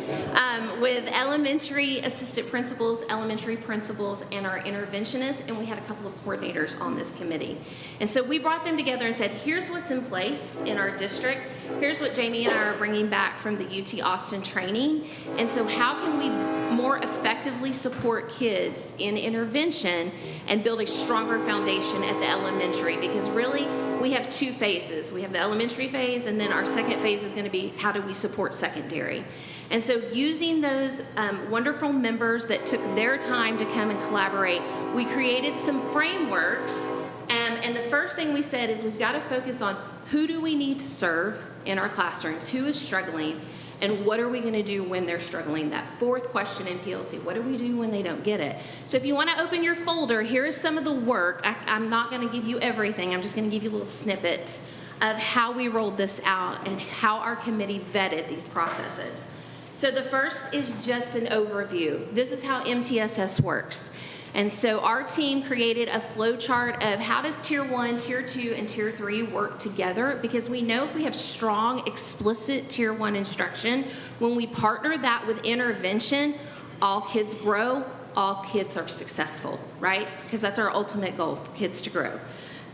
with elementary assistant principals, elementary principals, and our interventionists, and we had a couple of coordinators on this committee. And so we brought them together and said, here's what's in place in our district. Here's what Jamie and I are bringing back from the UT Austin training. And so how can we more effectively support kids in intervention and build a stronger foundation at the elementary? Because really, we have two phases. We have the elementary phase, and then our second phase is going to be how do we support secondary? And so using those wonderful members that took their time to come and collaborate, we created some frameworks. And the first thing we said is we've got to focus on who do we need to serve in our classrooms, who is struggling, and what are we going to do when they're struggling? That fourth question in PLC, what do we do when they don't get it? So if you want to open your folder, here is some of the work. I'm not going to give you everything. I'm just going to give you little snippets of how we rolled this out and how our committee vetted these processes. So the first is just an overview. This is how MTSS works. And so our team created a flow chart of how does Tier 1, Tier 2, and Tier 3 work together, because we know if we have strong, explicit Tier 1 instruction, when we partner that with intervention, all kids grow, all kids are successful, right? Because that's our ultimate goal, for kids to grow.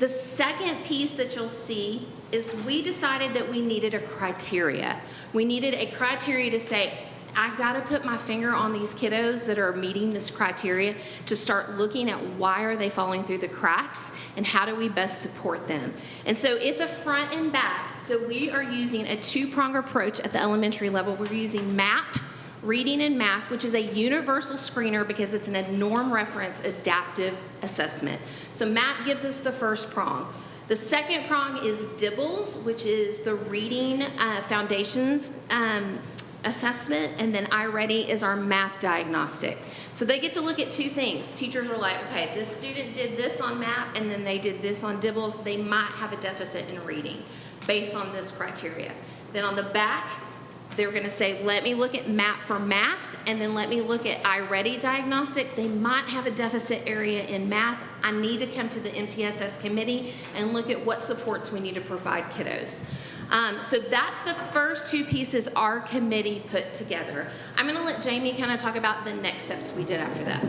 The second piece that you'll see is we decided that we needed a criteria. We needed a criteria to say, I've got to put my finger on these kiddos that are meeting this criteria to start looking at why are they falling through the cracks and how do we best support them. And so it's a front and back. So we are using a two-pronged approach at the elementary level. We're using MAP, reading and math, which is a universal screener because it's a norm reference adaptive assessment. So MAP gives us the first prong. The second prong is DIBBLES, which is the reading foundations assessment, and then iReady is our math diagnostic. So they get to look at two things. Teachers are like, okay, this student did this on MAP and then they did this on DIBBLES. They might have a deficit in reading based on this criteria. Then on the back, they're going to say, let me look at MAP for math, and then let me look at iReady diagnostic. They might have a deficit area in math. I need to come to the MTSS committee and look at what supports we need to provide kiddos. So that's the first two pieces our committee put together. I'm going to let Jamie kind of talk about the next steps we did after that.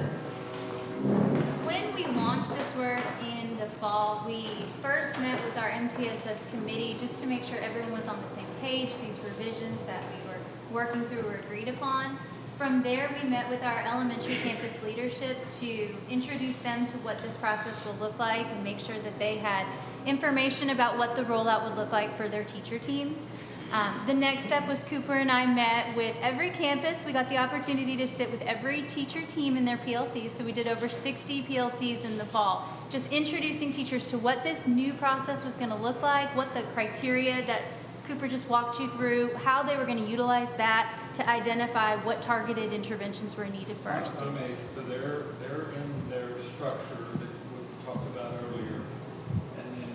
When we launched this work in the fall, we first met with our MTSS committee just to make sure everyone was on the same page, these revisions that we were working through were agreed upon. From there, we met with our elementary campus leadership to introduce them to what this process will look like and make sure that they had information about what the rollout would look like for their teacher teams. The next step was Cooper and I met with every campus. We got the opportunity to sit with every teacher team in their PLCs, so we did over 60 PLCs in the fall, just introducing teachers to what this new process was going to look like, what the criteria that Cooper just walked you through, how they were going to utilize that to identify what targeted interventions were needed for our students. So they're in their structure that was talked about earlier, and then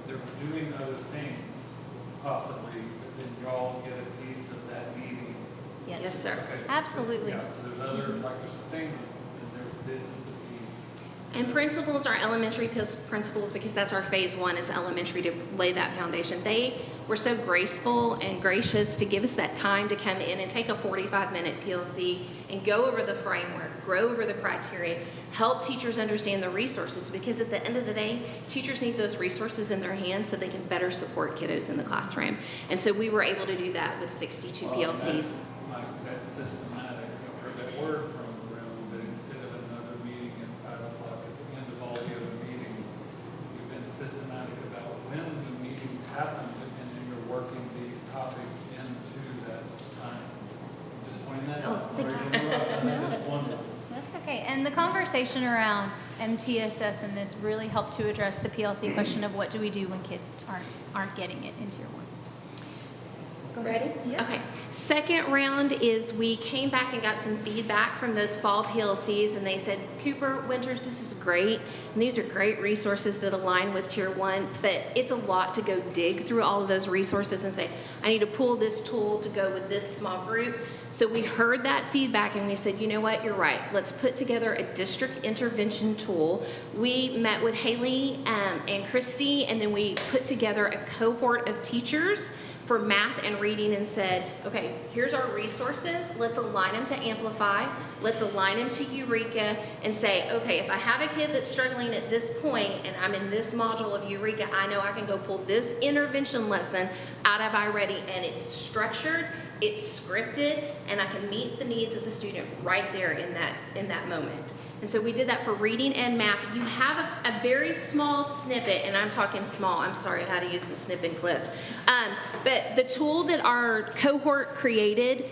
they're doing other things possibly, but then y'all get a piece of that meeting. Yes, sir. Okay. Absolutely. Yeah, so there's some things, and this is the piece. And principals are elementary principals because that's our phase one is elementary to lay that foundation. They were so graceful and gracious to give us that time to come in and take a 45-minute PLC and go over the framework, go over the criteria, help teachers understand the resources, because at the end of the day, teachers need those resources in their hands so they can better support kiddos in the classroom. And so we were able to do that with 62 PLCs. That's systematic. I've heard that word thrown around, but instead of another meeting at 5 o'clock at the end of all the other meetings, we've been systematic about when the meetings happen, and then you're working these topics into that time. Just pointing that out. Sorry to interrupt. I think it's wonderful. That's okay. And the conversation around MTSS and this really helped to address the PLC question of what do we do when kids aren't getting it in Tier 1. Ready? Yeah. Okay. Second round is we came back and got some feedback from those fall PLCs, and they said, Cooper, Winters, this is great. And these are great resources that align with Tier 1, but it's a lot to go dig through all of those resources and say, I need to pull this tool to go with this small group. So we heard that feedback and we said, you know what, you're right. Let's put together a district intervention tool. We met with Haley and Christy, and then we put together a cohort of teachers for math and reading and said, okay, here's our resources. Let's align them to Amplify. Let's align them to Eureka and say, okay, if I have a kid that's struggling at this point and I'm in this module of Eureka, I know I can go pull this intervention lesson out of iReady, and it's structured, it's scripted, and I can meet the needs of the student right there in that moment. And so we did that for reading and math. You have a very small snippet, and I'm talking small, I'm sorry how to use the snip and clip. But the tool that our cohort created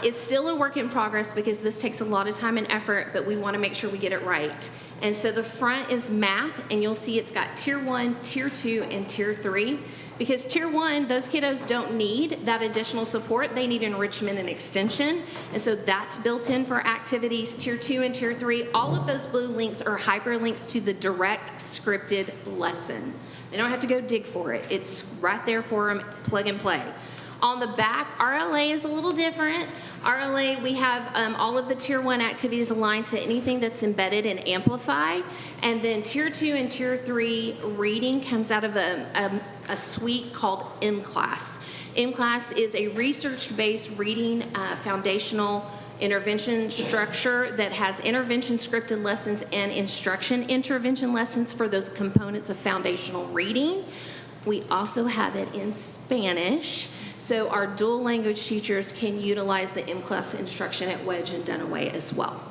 is still a work in progress because this takes a lot of time and effort, but we want to make sure we get it right. And so the front is math, and you'll see it's got Tier 1, Tier 2, and Tier 3. Because Tier 1, those kiddos don't need that additional support. They need enrichment and extension. And so that's built in for activities. Tier 2 and Tier 3, all of those blue links are hyperlinks to the direct scripted lesson. They don't have to go dig for it. It's right there for them, plug and play. On the back, RLA is a little different. RLA, we have all of the Tier 1 activities aligned to anything that's embedded in Amplify. And then Tier 2 and Tier 3 reading comes out of a suite called M-Class. M-Class is a research-based reading foundational intervention structure that has intervention scripted lessons and instruction intervention lessons for those components of foundational reading. We also have it in Spanish. So our dual language teachers can utilize the M-Class instruction at Wedge and Dunaway as well.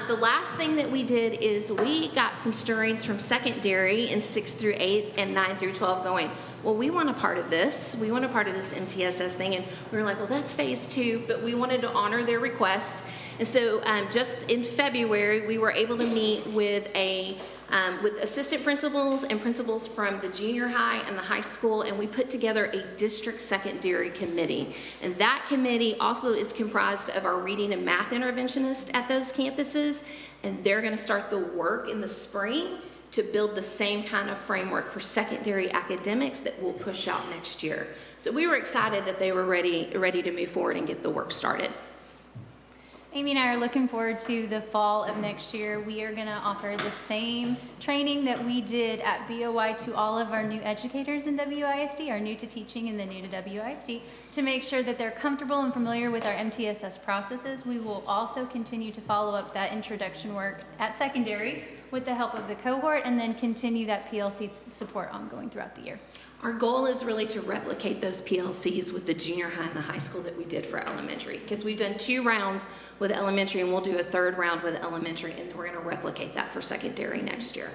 The last thing that we did is we got some stirrings from secondary in 6th through 8th and 9 through 12 going, well, we want a part of this. We want a part of this MTSS thing. And we were like, well, that's phase 2, but we wanted to honor their request. And so just in February, we were able to meet with with assistant principals and principals from the junior high and the high school, and we put together a district secondary committee. And that committee also is comprised of our reading and math interventionists at those campuses, and they're going to start the work in the spring to build the same kind of framework for secondary academics that we'll push out next year. So we were excited that they were ready to move forward and get the work started. Amy and I are looking forward to the fall of next year. We are going to offer the same training that we did at BOY to all of our new educators in WISD, our new to teaching and the new to WISD, to make sure that they're comfortable and familiar with our MTSS processes. We will also continue to follow up that introduction work at secondary with the help of the cohort, and then continue that PLC support ongoing throughout the year. Our goal is really to replicate those PLCs with the junior high and the high school that we did for elementary, because we've done 2 rounds with elementary, and we'll do a 3rd round with elementary, and then we're going to replicate that for secondary next year.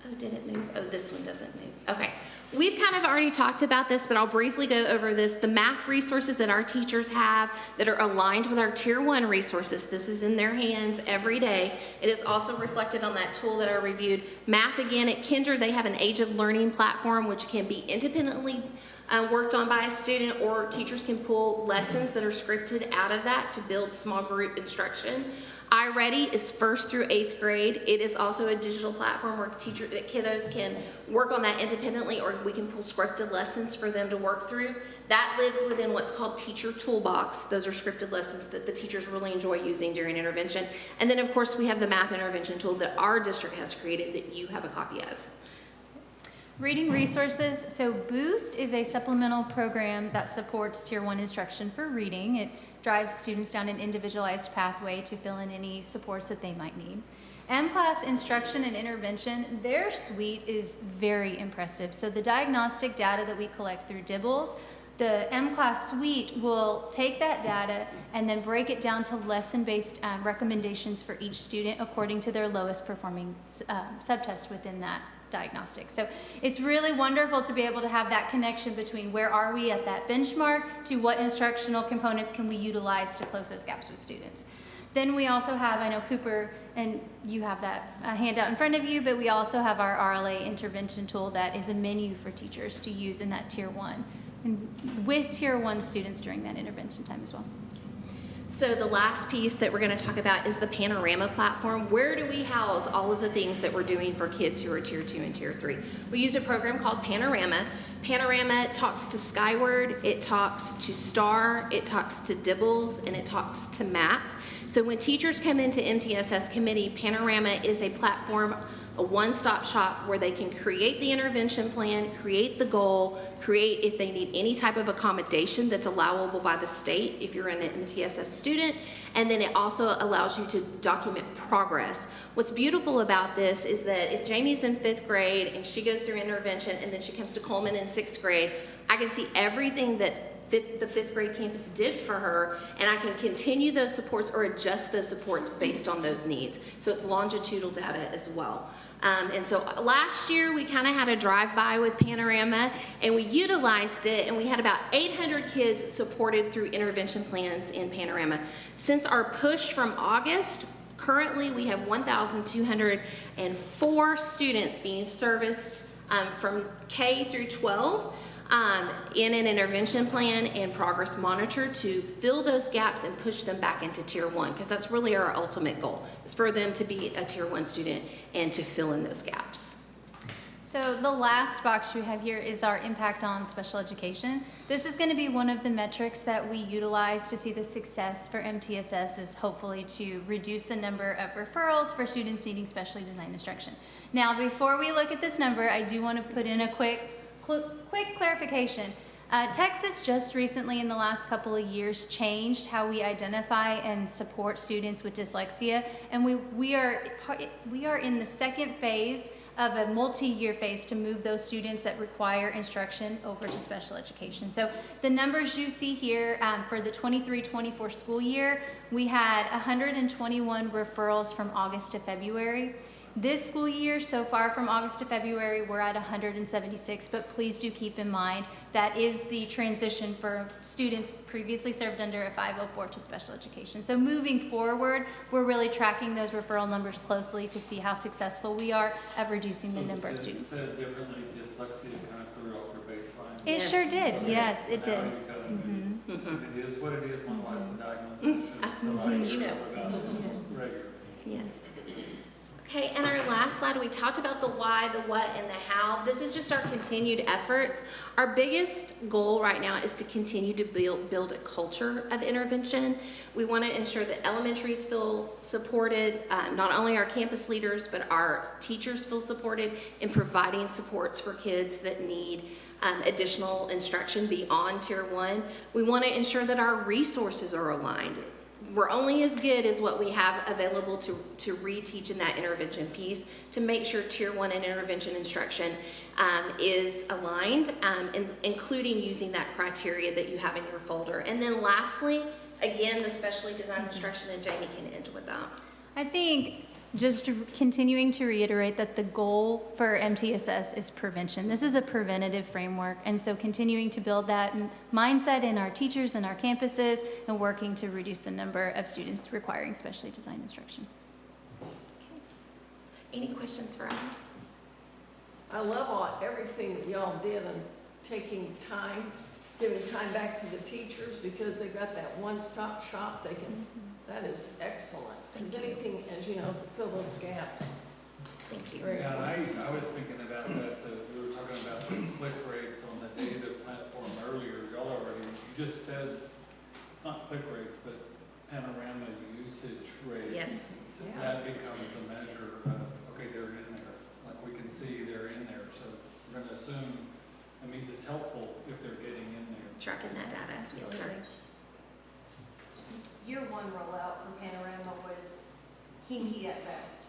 Oh, did it move? Oh, this one doesn't move. Okay. We've kind of already talked about this, but I'll briefly go over this. The math resources that our teachers have that are aligned with our Tier 1 resources, this is in their hands every day. It is also reflected on that tool that I reviewed. Math, again, at Kinder, they have an Age of Learning platform, which can be independently worked on by a student, or teachers can pull lessons that are scripted out of that to build small group instruction. iReady is 1st through 8th grade. It is also a digital platform where kiddos can work on that independently, or we can pull scripted lessons for them to work through. That lives within what's called Teacher Toolbox. Those are scripted lessons that the teachers really enjoy using during intervention. And then, of course, we have the math intervention tool that our district has created that you have a copy of. Reading resources. So Boost is a supplemental program that supports Tier 1 instruction for reading. It drives students down an individualized pathway to fill in any supports that they might need. M-Class Instruction and Intervention, their suite is very impressive. So the diagnostic data that we collect through DIBELS, the M-Class suite will take that data and then break it down to lesson-based recommendations for each student according to their lowest performing subtest within that diagnostic. So it's really wonderful to be able to have that connection between where are we at that benchmark to what instructional components can we utilize to close those gaps with students. Then we also have, I know Cooper, and you have that handout in front of you, but we also have our RLA intervention tool that is a menu for teachers to use in that tier 1, and with tier 1 students during that intervention time as well. So the last piece that we're going to talk about is the Panorama platform. Where do we house all of the things that we're doing for kids who are tier 2 and tier 3? We use a program called Panorama. Panorama talks to Skyward, it talks to STAR, it talks to Dibbles, and it talks to MAP. So when teachers come into MTSS committee, Panorama is a platform, a one-stop shop where they can create the intervention plan, create the goal, create if they need any type of accommodation that's allowable by the state if you're an MTSS student, and then it also allows you to document progress. What's beautiful about this is that if Jamie's in 5th grade and she goes through intervention and then she comes to Coleman in 6th grade, I can see everything that the 5th grade campus did for her, and I can continue those supports or adjust those supports based on those needs. So it's longitudinal data as well. And so last year we kind of had a drive-by with Panorama, and we utilized it, and we had about 800 kids supported through intervention plans in Panorama. Since our push from August, currently we have 1,204 students being serviced from K through 12 in an intervention plan and progress monitor to fill those gaps and push them back into tier 1, because that's really our ultimate goal, is for them to be a tier 1 student and to fill in those gaps. So the last box you have here is our impact on special education. This is going to be one of the metrics that we utilize to see the success for MTSS, is hopefully to reduce the number of referrals for students needing specially designed instruction. Now, before we look at this number, I do want to put in a quick clarification. Texas just recently in the last couple of years changed how we identify and support students with dyslexia, and we are in the second phase of a multi-year phase to move those students that require instruction over to special education. So the numbers you see here for the 23-24 school year, we had 121 referrals from August to February. This school year, so far from August to February, we're at 176, but please do keep in mind that is the transition for students previously served under a 504 to special education. So moving forward, we're really tracking those referral numbers closely to see how successful we are at reducing the number of students. Said differently, dyslexia kind of threw off your baseline. It sure did, yes, it did. It is what it is. My wife's a diagnosis, so I hear about this regularly. Yes. Okay, and our last slide, we talked about the why, the what, and the how. This is just our continued efforts. Our biggest goal right now is to continue to build a culture of intervention. We want to ensure that elementaries feel supported, not only our campus leaders, but our teachers feel supported in providing supports for kids that need additional instruction beyond tier 1. We want to ensure that our resources are aligned. We're only as good as what we have available to reteach in that intervention piece, to make sure tier 1 and intervention instruction is aligned, including using that criteria that you have in your folder. And then lastly, again, the specially designed instruction, and Jamie can end with that. I think just continuing to reiterate that the goal for MTSS is prevention. This is a preventative framework, and so continuing to build that mindset in our teachers and our campuses, and working to reduce the number of students requiring specially designed instruction. Okay. Any questions for us? I love everything that y'all did and taking time, giving time back to the teachers, because they've got that one-stop shop. They can, that is excellent. Is anything, as you know, to fill those gaps. Thank you. Yeah, I was thinking about that, we were talking about the click rates on the data platform earlier. Y'all already, you just said, it's not click rates, but Panorama usage rates. Yes. Yeah. That becomes a measure of, okay, they're in there. Like we can see they're in there, so we're gonna assume, it means it's helpful if they're getting in there. Tracking that data, absolutely. Year 1 rollout for Panorama was hinky at best.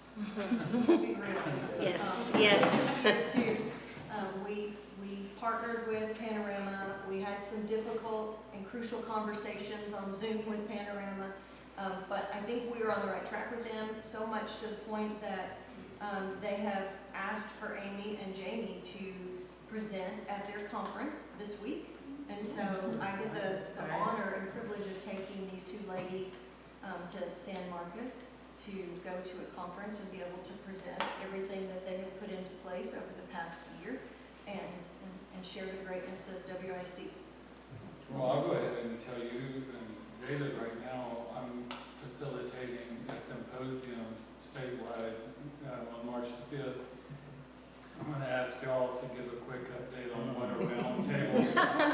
Just to be real. Yes, yes. We partnered with Panorama. We had some difficult and crucial conversations on Zoom with Panorama, but I think we are on the right track with them, so much to the point that they have asked for Amy and Jamie to present at their conference this week. And so I get the honor and privilege of taking these two ladies to San Marcos to go to a conference and be able to present everything that they have put into place over the past year and share the greatness of WISD. Well, I'll go ahead and tell you, and David, right now, I'm facilitating a symposium statewide on March the 5th. I'm going to ask y'all to give a quick update on what a round table.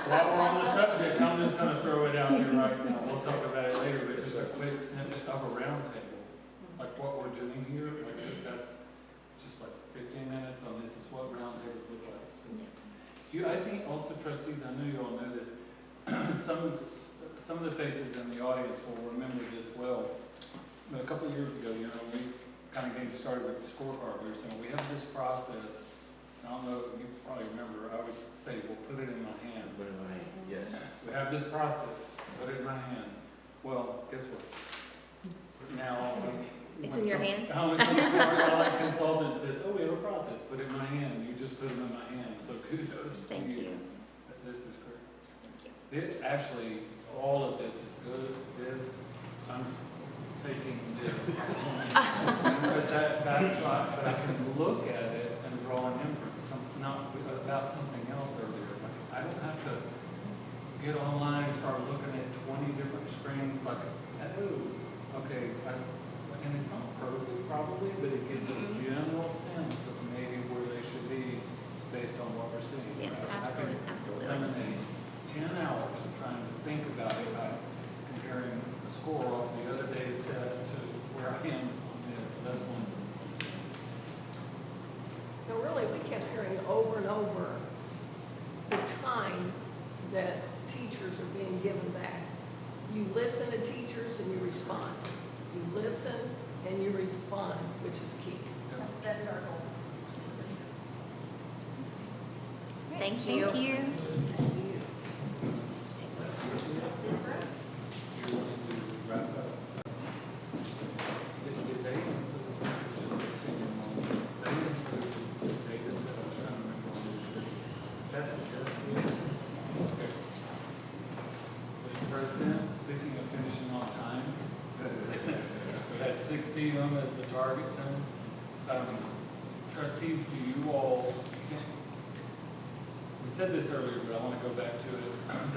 While we're on the subject, I'm just going to throw it out there right now. We'll talk about it later, but just a quick snippet of a round table. Like what we're doing here, like that's just like 15 minutes on this is what round tables look like. So, I think also trustees, I know you all know this, some of the faces in the audience will remember this well. But a couple of years ago, you know, we kind of getting started with the scorecard, we were saying, we have this process. I don't know, you probably remember, I would say, well, put it in my hand. Put it in my hand, yes. We have this process, put it in my hand. Well, guess what? Now, It's in your hand? When some smart consultant says, oh, we have a process, put it in my hand, you just put it in my hand, so kudos to Thank you. This is great. It, actually, all of this is good. I'm taking this. Because but I can look at it and draw an inference, not about something else earlier. I don't have to get online and start looking at 20 different screens, like, oh, okay, and it's not perfect probably, but it gives a general sense of maybe where they should be based on what we're seeing. Yes, Right? absolutely. I can eliminate 10 hours of trying to think about it by comparing the score off the other data set to where I am on this. So that's one. Now, really, we kept hearing over and over the time that teachers are being given back. You listen to teachers and you respond. You listen and you respond, which is key. That is our goal. Thank you. Thank you. That's it for us. You want to wrap up? Did they include, this is just a single moment, they included the data set, I was trying to remember on this. That's good. Okay. Mr. President, speaking of finishing on time, we had 6 p.m. as the target time. Trustees, do you all, we said this earlier, but I want to go back to it. And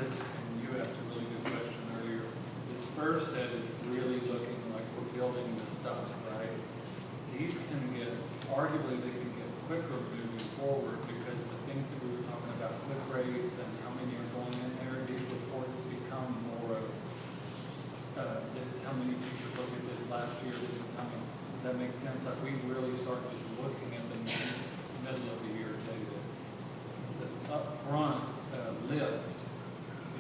you asked a really good question earlier. This first set is really looking like we're building the stuff, right? These can get, arguably they can get quicker moving forward because the things that we were talking about, click rates and how many are going in there, these reports become more of, this is how many teachers looked at this last year, this is how many, does that make sense? Like we really start just looking at the middle of the year data. The upfront lift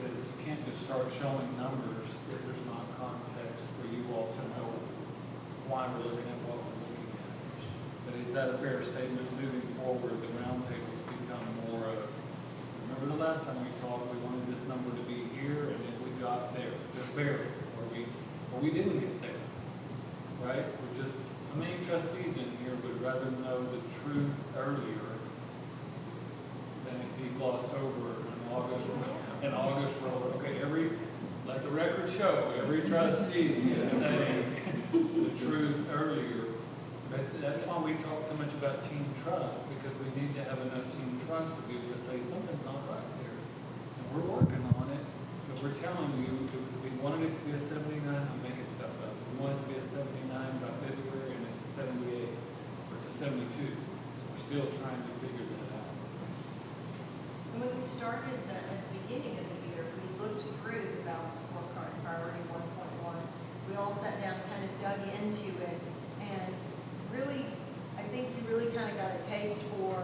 is you can't just start showing numbers if there's not context for you all to know why we're looking at what we're looking at. But is that a fair statement? Moving forward, the roundtables become more of, remember the last time we talked, we wanted this number to be here and then we got there, just barely, or we didn't get there, right? We're just, how many trustees in here would rather know the truth earlier than it be glossed over in August rolls? Okay, let the record show, every trustee is saying the truth earlier. But that's why we talk so much about team trust, because we need to have enough team trust to be able to say something's not right there. And we're working on it, but we're telling you, we wanted it to be a 79, I'm making stuff up. We want it to be a 79 by February, and it's a 78, or it's a 72. So we're still trying to figure that out. And when we started at the beginning of the year, we looked through the balanced scorecard, priority 1.1. We all sat down and kind of dug into it, and really, I think you really kind of got a taste for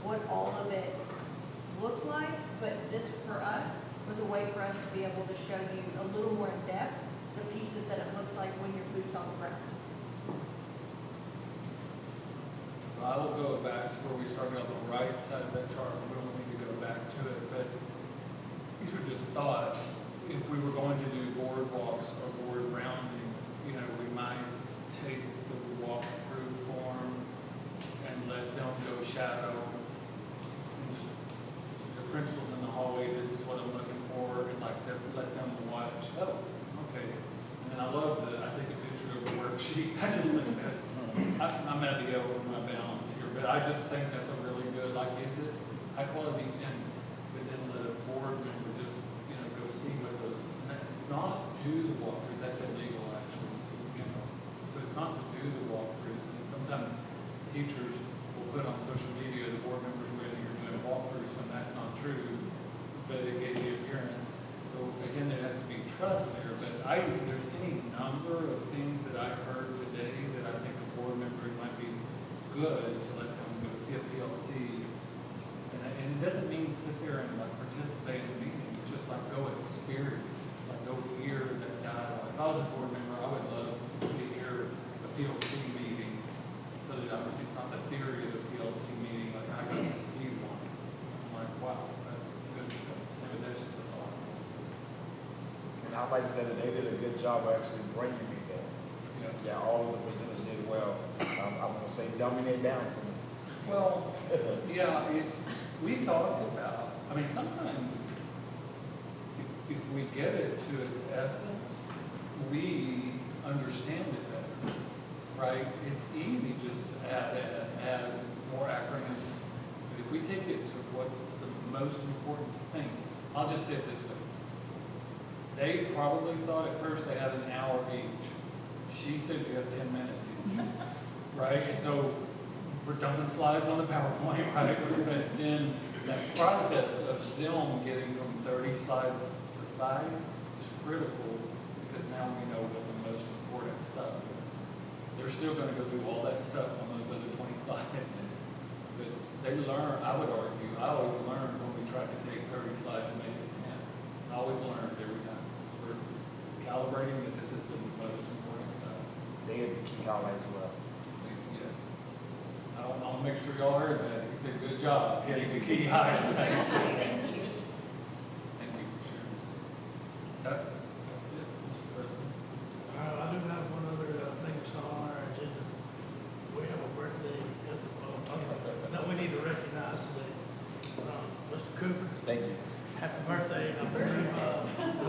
what all of it looked like, but this, for us, was a way for us to be able to show you a little more in depth the pieces that it looks like when your boot's on the ground. So I will go back to where we started on the right side of that chart. We don't need to go back to it, but these are just thoughts. If we were going to do boardwalks or board rounding, we might take the walk-through form and let them go shadow and just the principals in the hallway, this is what I'm looking for, and like to let them watch. Oh, okay. And then I worksheet. I just think that's, I'm gonna be over my balance here, but I just think that's a really good, like, is it high quality and within the board member, just, you know, go see what those, it's not do the walkthroughs, that's illegal actually, so, you know. So it's not to do the walkthroughs, and sometimes teachers will put on social media, the board members were in here doing walkthroughs when that's not true, but it gave the appearance. So again, there has to be trust there, but there's any number of things that I heard today that I think a board member might be good to let them go see a PLC. And it doesn't mean sit there and like participate in the meeting, it's just like go experience, like go hear that dialogue. If I was a board member, I would love to hear a PLC meeting so that it's not the theory of the PLC meeting, like I got to see one. I'm like, wow, that's good stuff. So that's just a thought. And I'd like to say that they did a good job of actually bringing me there. Yeah, all of the presenters did well. I'm gonna say dumbing it down for me. Well, yeah, we talked about, I mean, sometimes if we get it to its essence, we understand it better, right? It's easy just to add more acronyms. But if we take it to what's the most important thing, I'll just say it this way. They probably thought at first they had an hour each. She said you have 10 minutes each, right? And so we're dumping slides on the PowerPoint, right? But then that process of them getting from 30 slides to 5 is critical because now we know what the most important stuff is. They're still going to go do all that stuff on those other 20 slides. But they learn, I would argue, I always learned when we tried to take 30 slides and make it 10. I always learned every time. We're calibrating that this is the most important stuff. They had the key highlights well. Yes. I'll make sure y'all heard that. He said, good job, hitting the key highlights. Thank you. Thank you for sharing. That's it, Mr. President. I do have one other thing that's on our agenda. We have a birthday, that we need to recognize today. Mr. Cooper, Thank you. happy birthday. I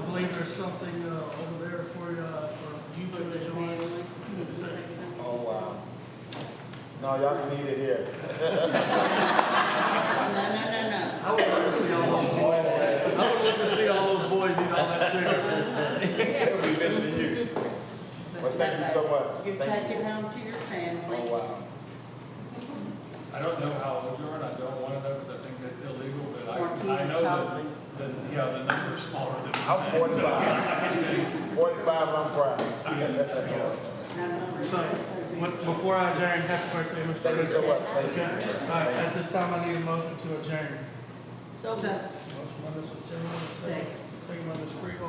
believe there's something over there for you to enjoy. Oh, wow. No, y'all can eat it here. I would love to see all those boys eat all that sugar. We'll be visiting you. Well, thank you so much. You Thank take you. it home to your family. Oh, wow. I don't know how old you are, and I don't want to know because I think that's illegal, but Or I know chocolate. that, the number's smaller than I'm mine, so 45. I can tell you. 45, I'm proud. So, before I adjourn, happy birthday, Mr. Thank you so much. Thank you. All right, at this time, I need a motion to adjourn. So, Motion by Mrs. Tillman, second by Ms. Kriegel.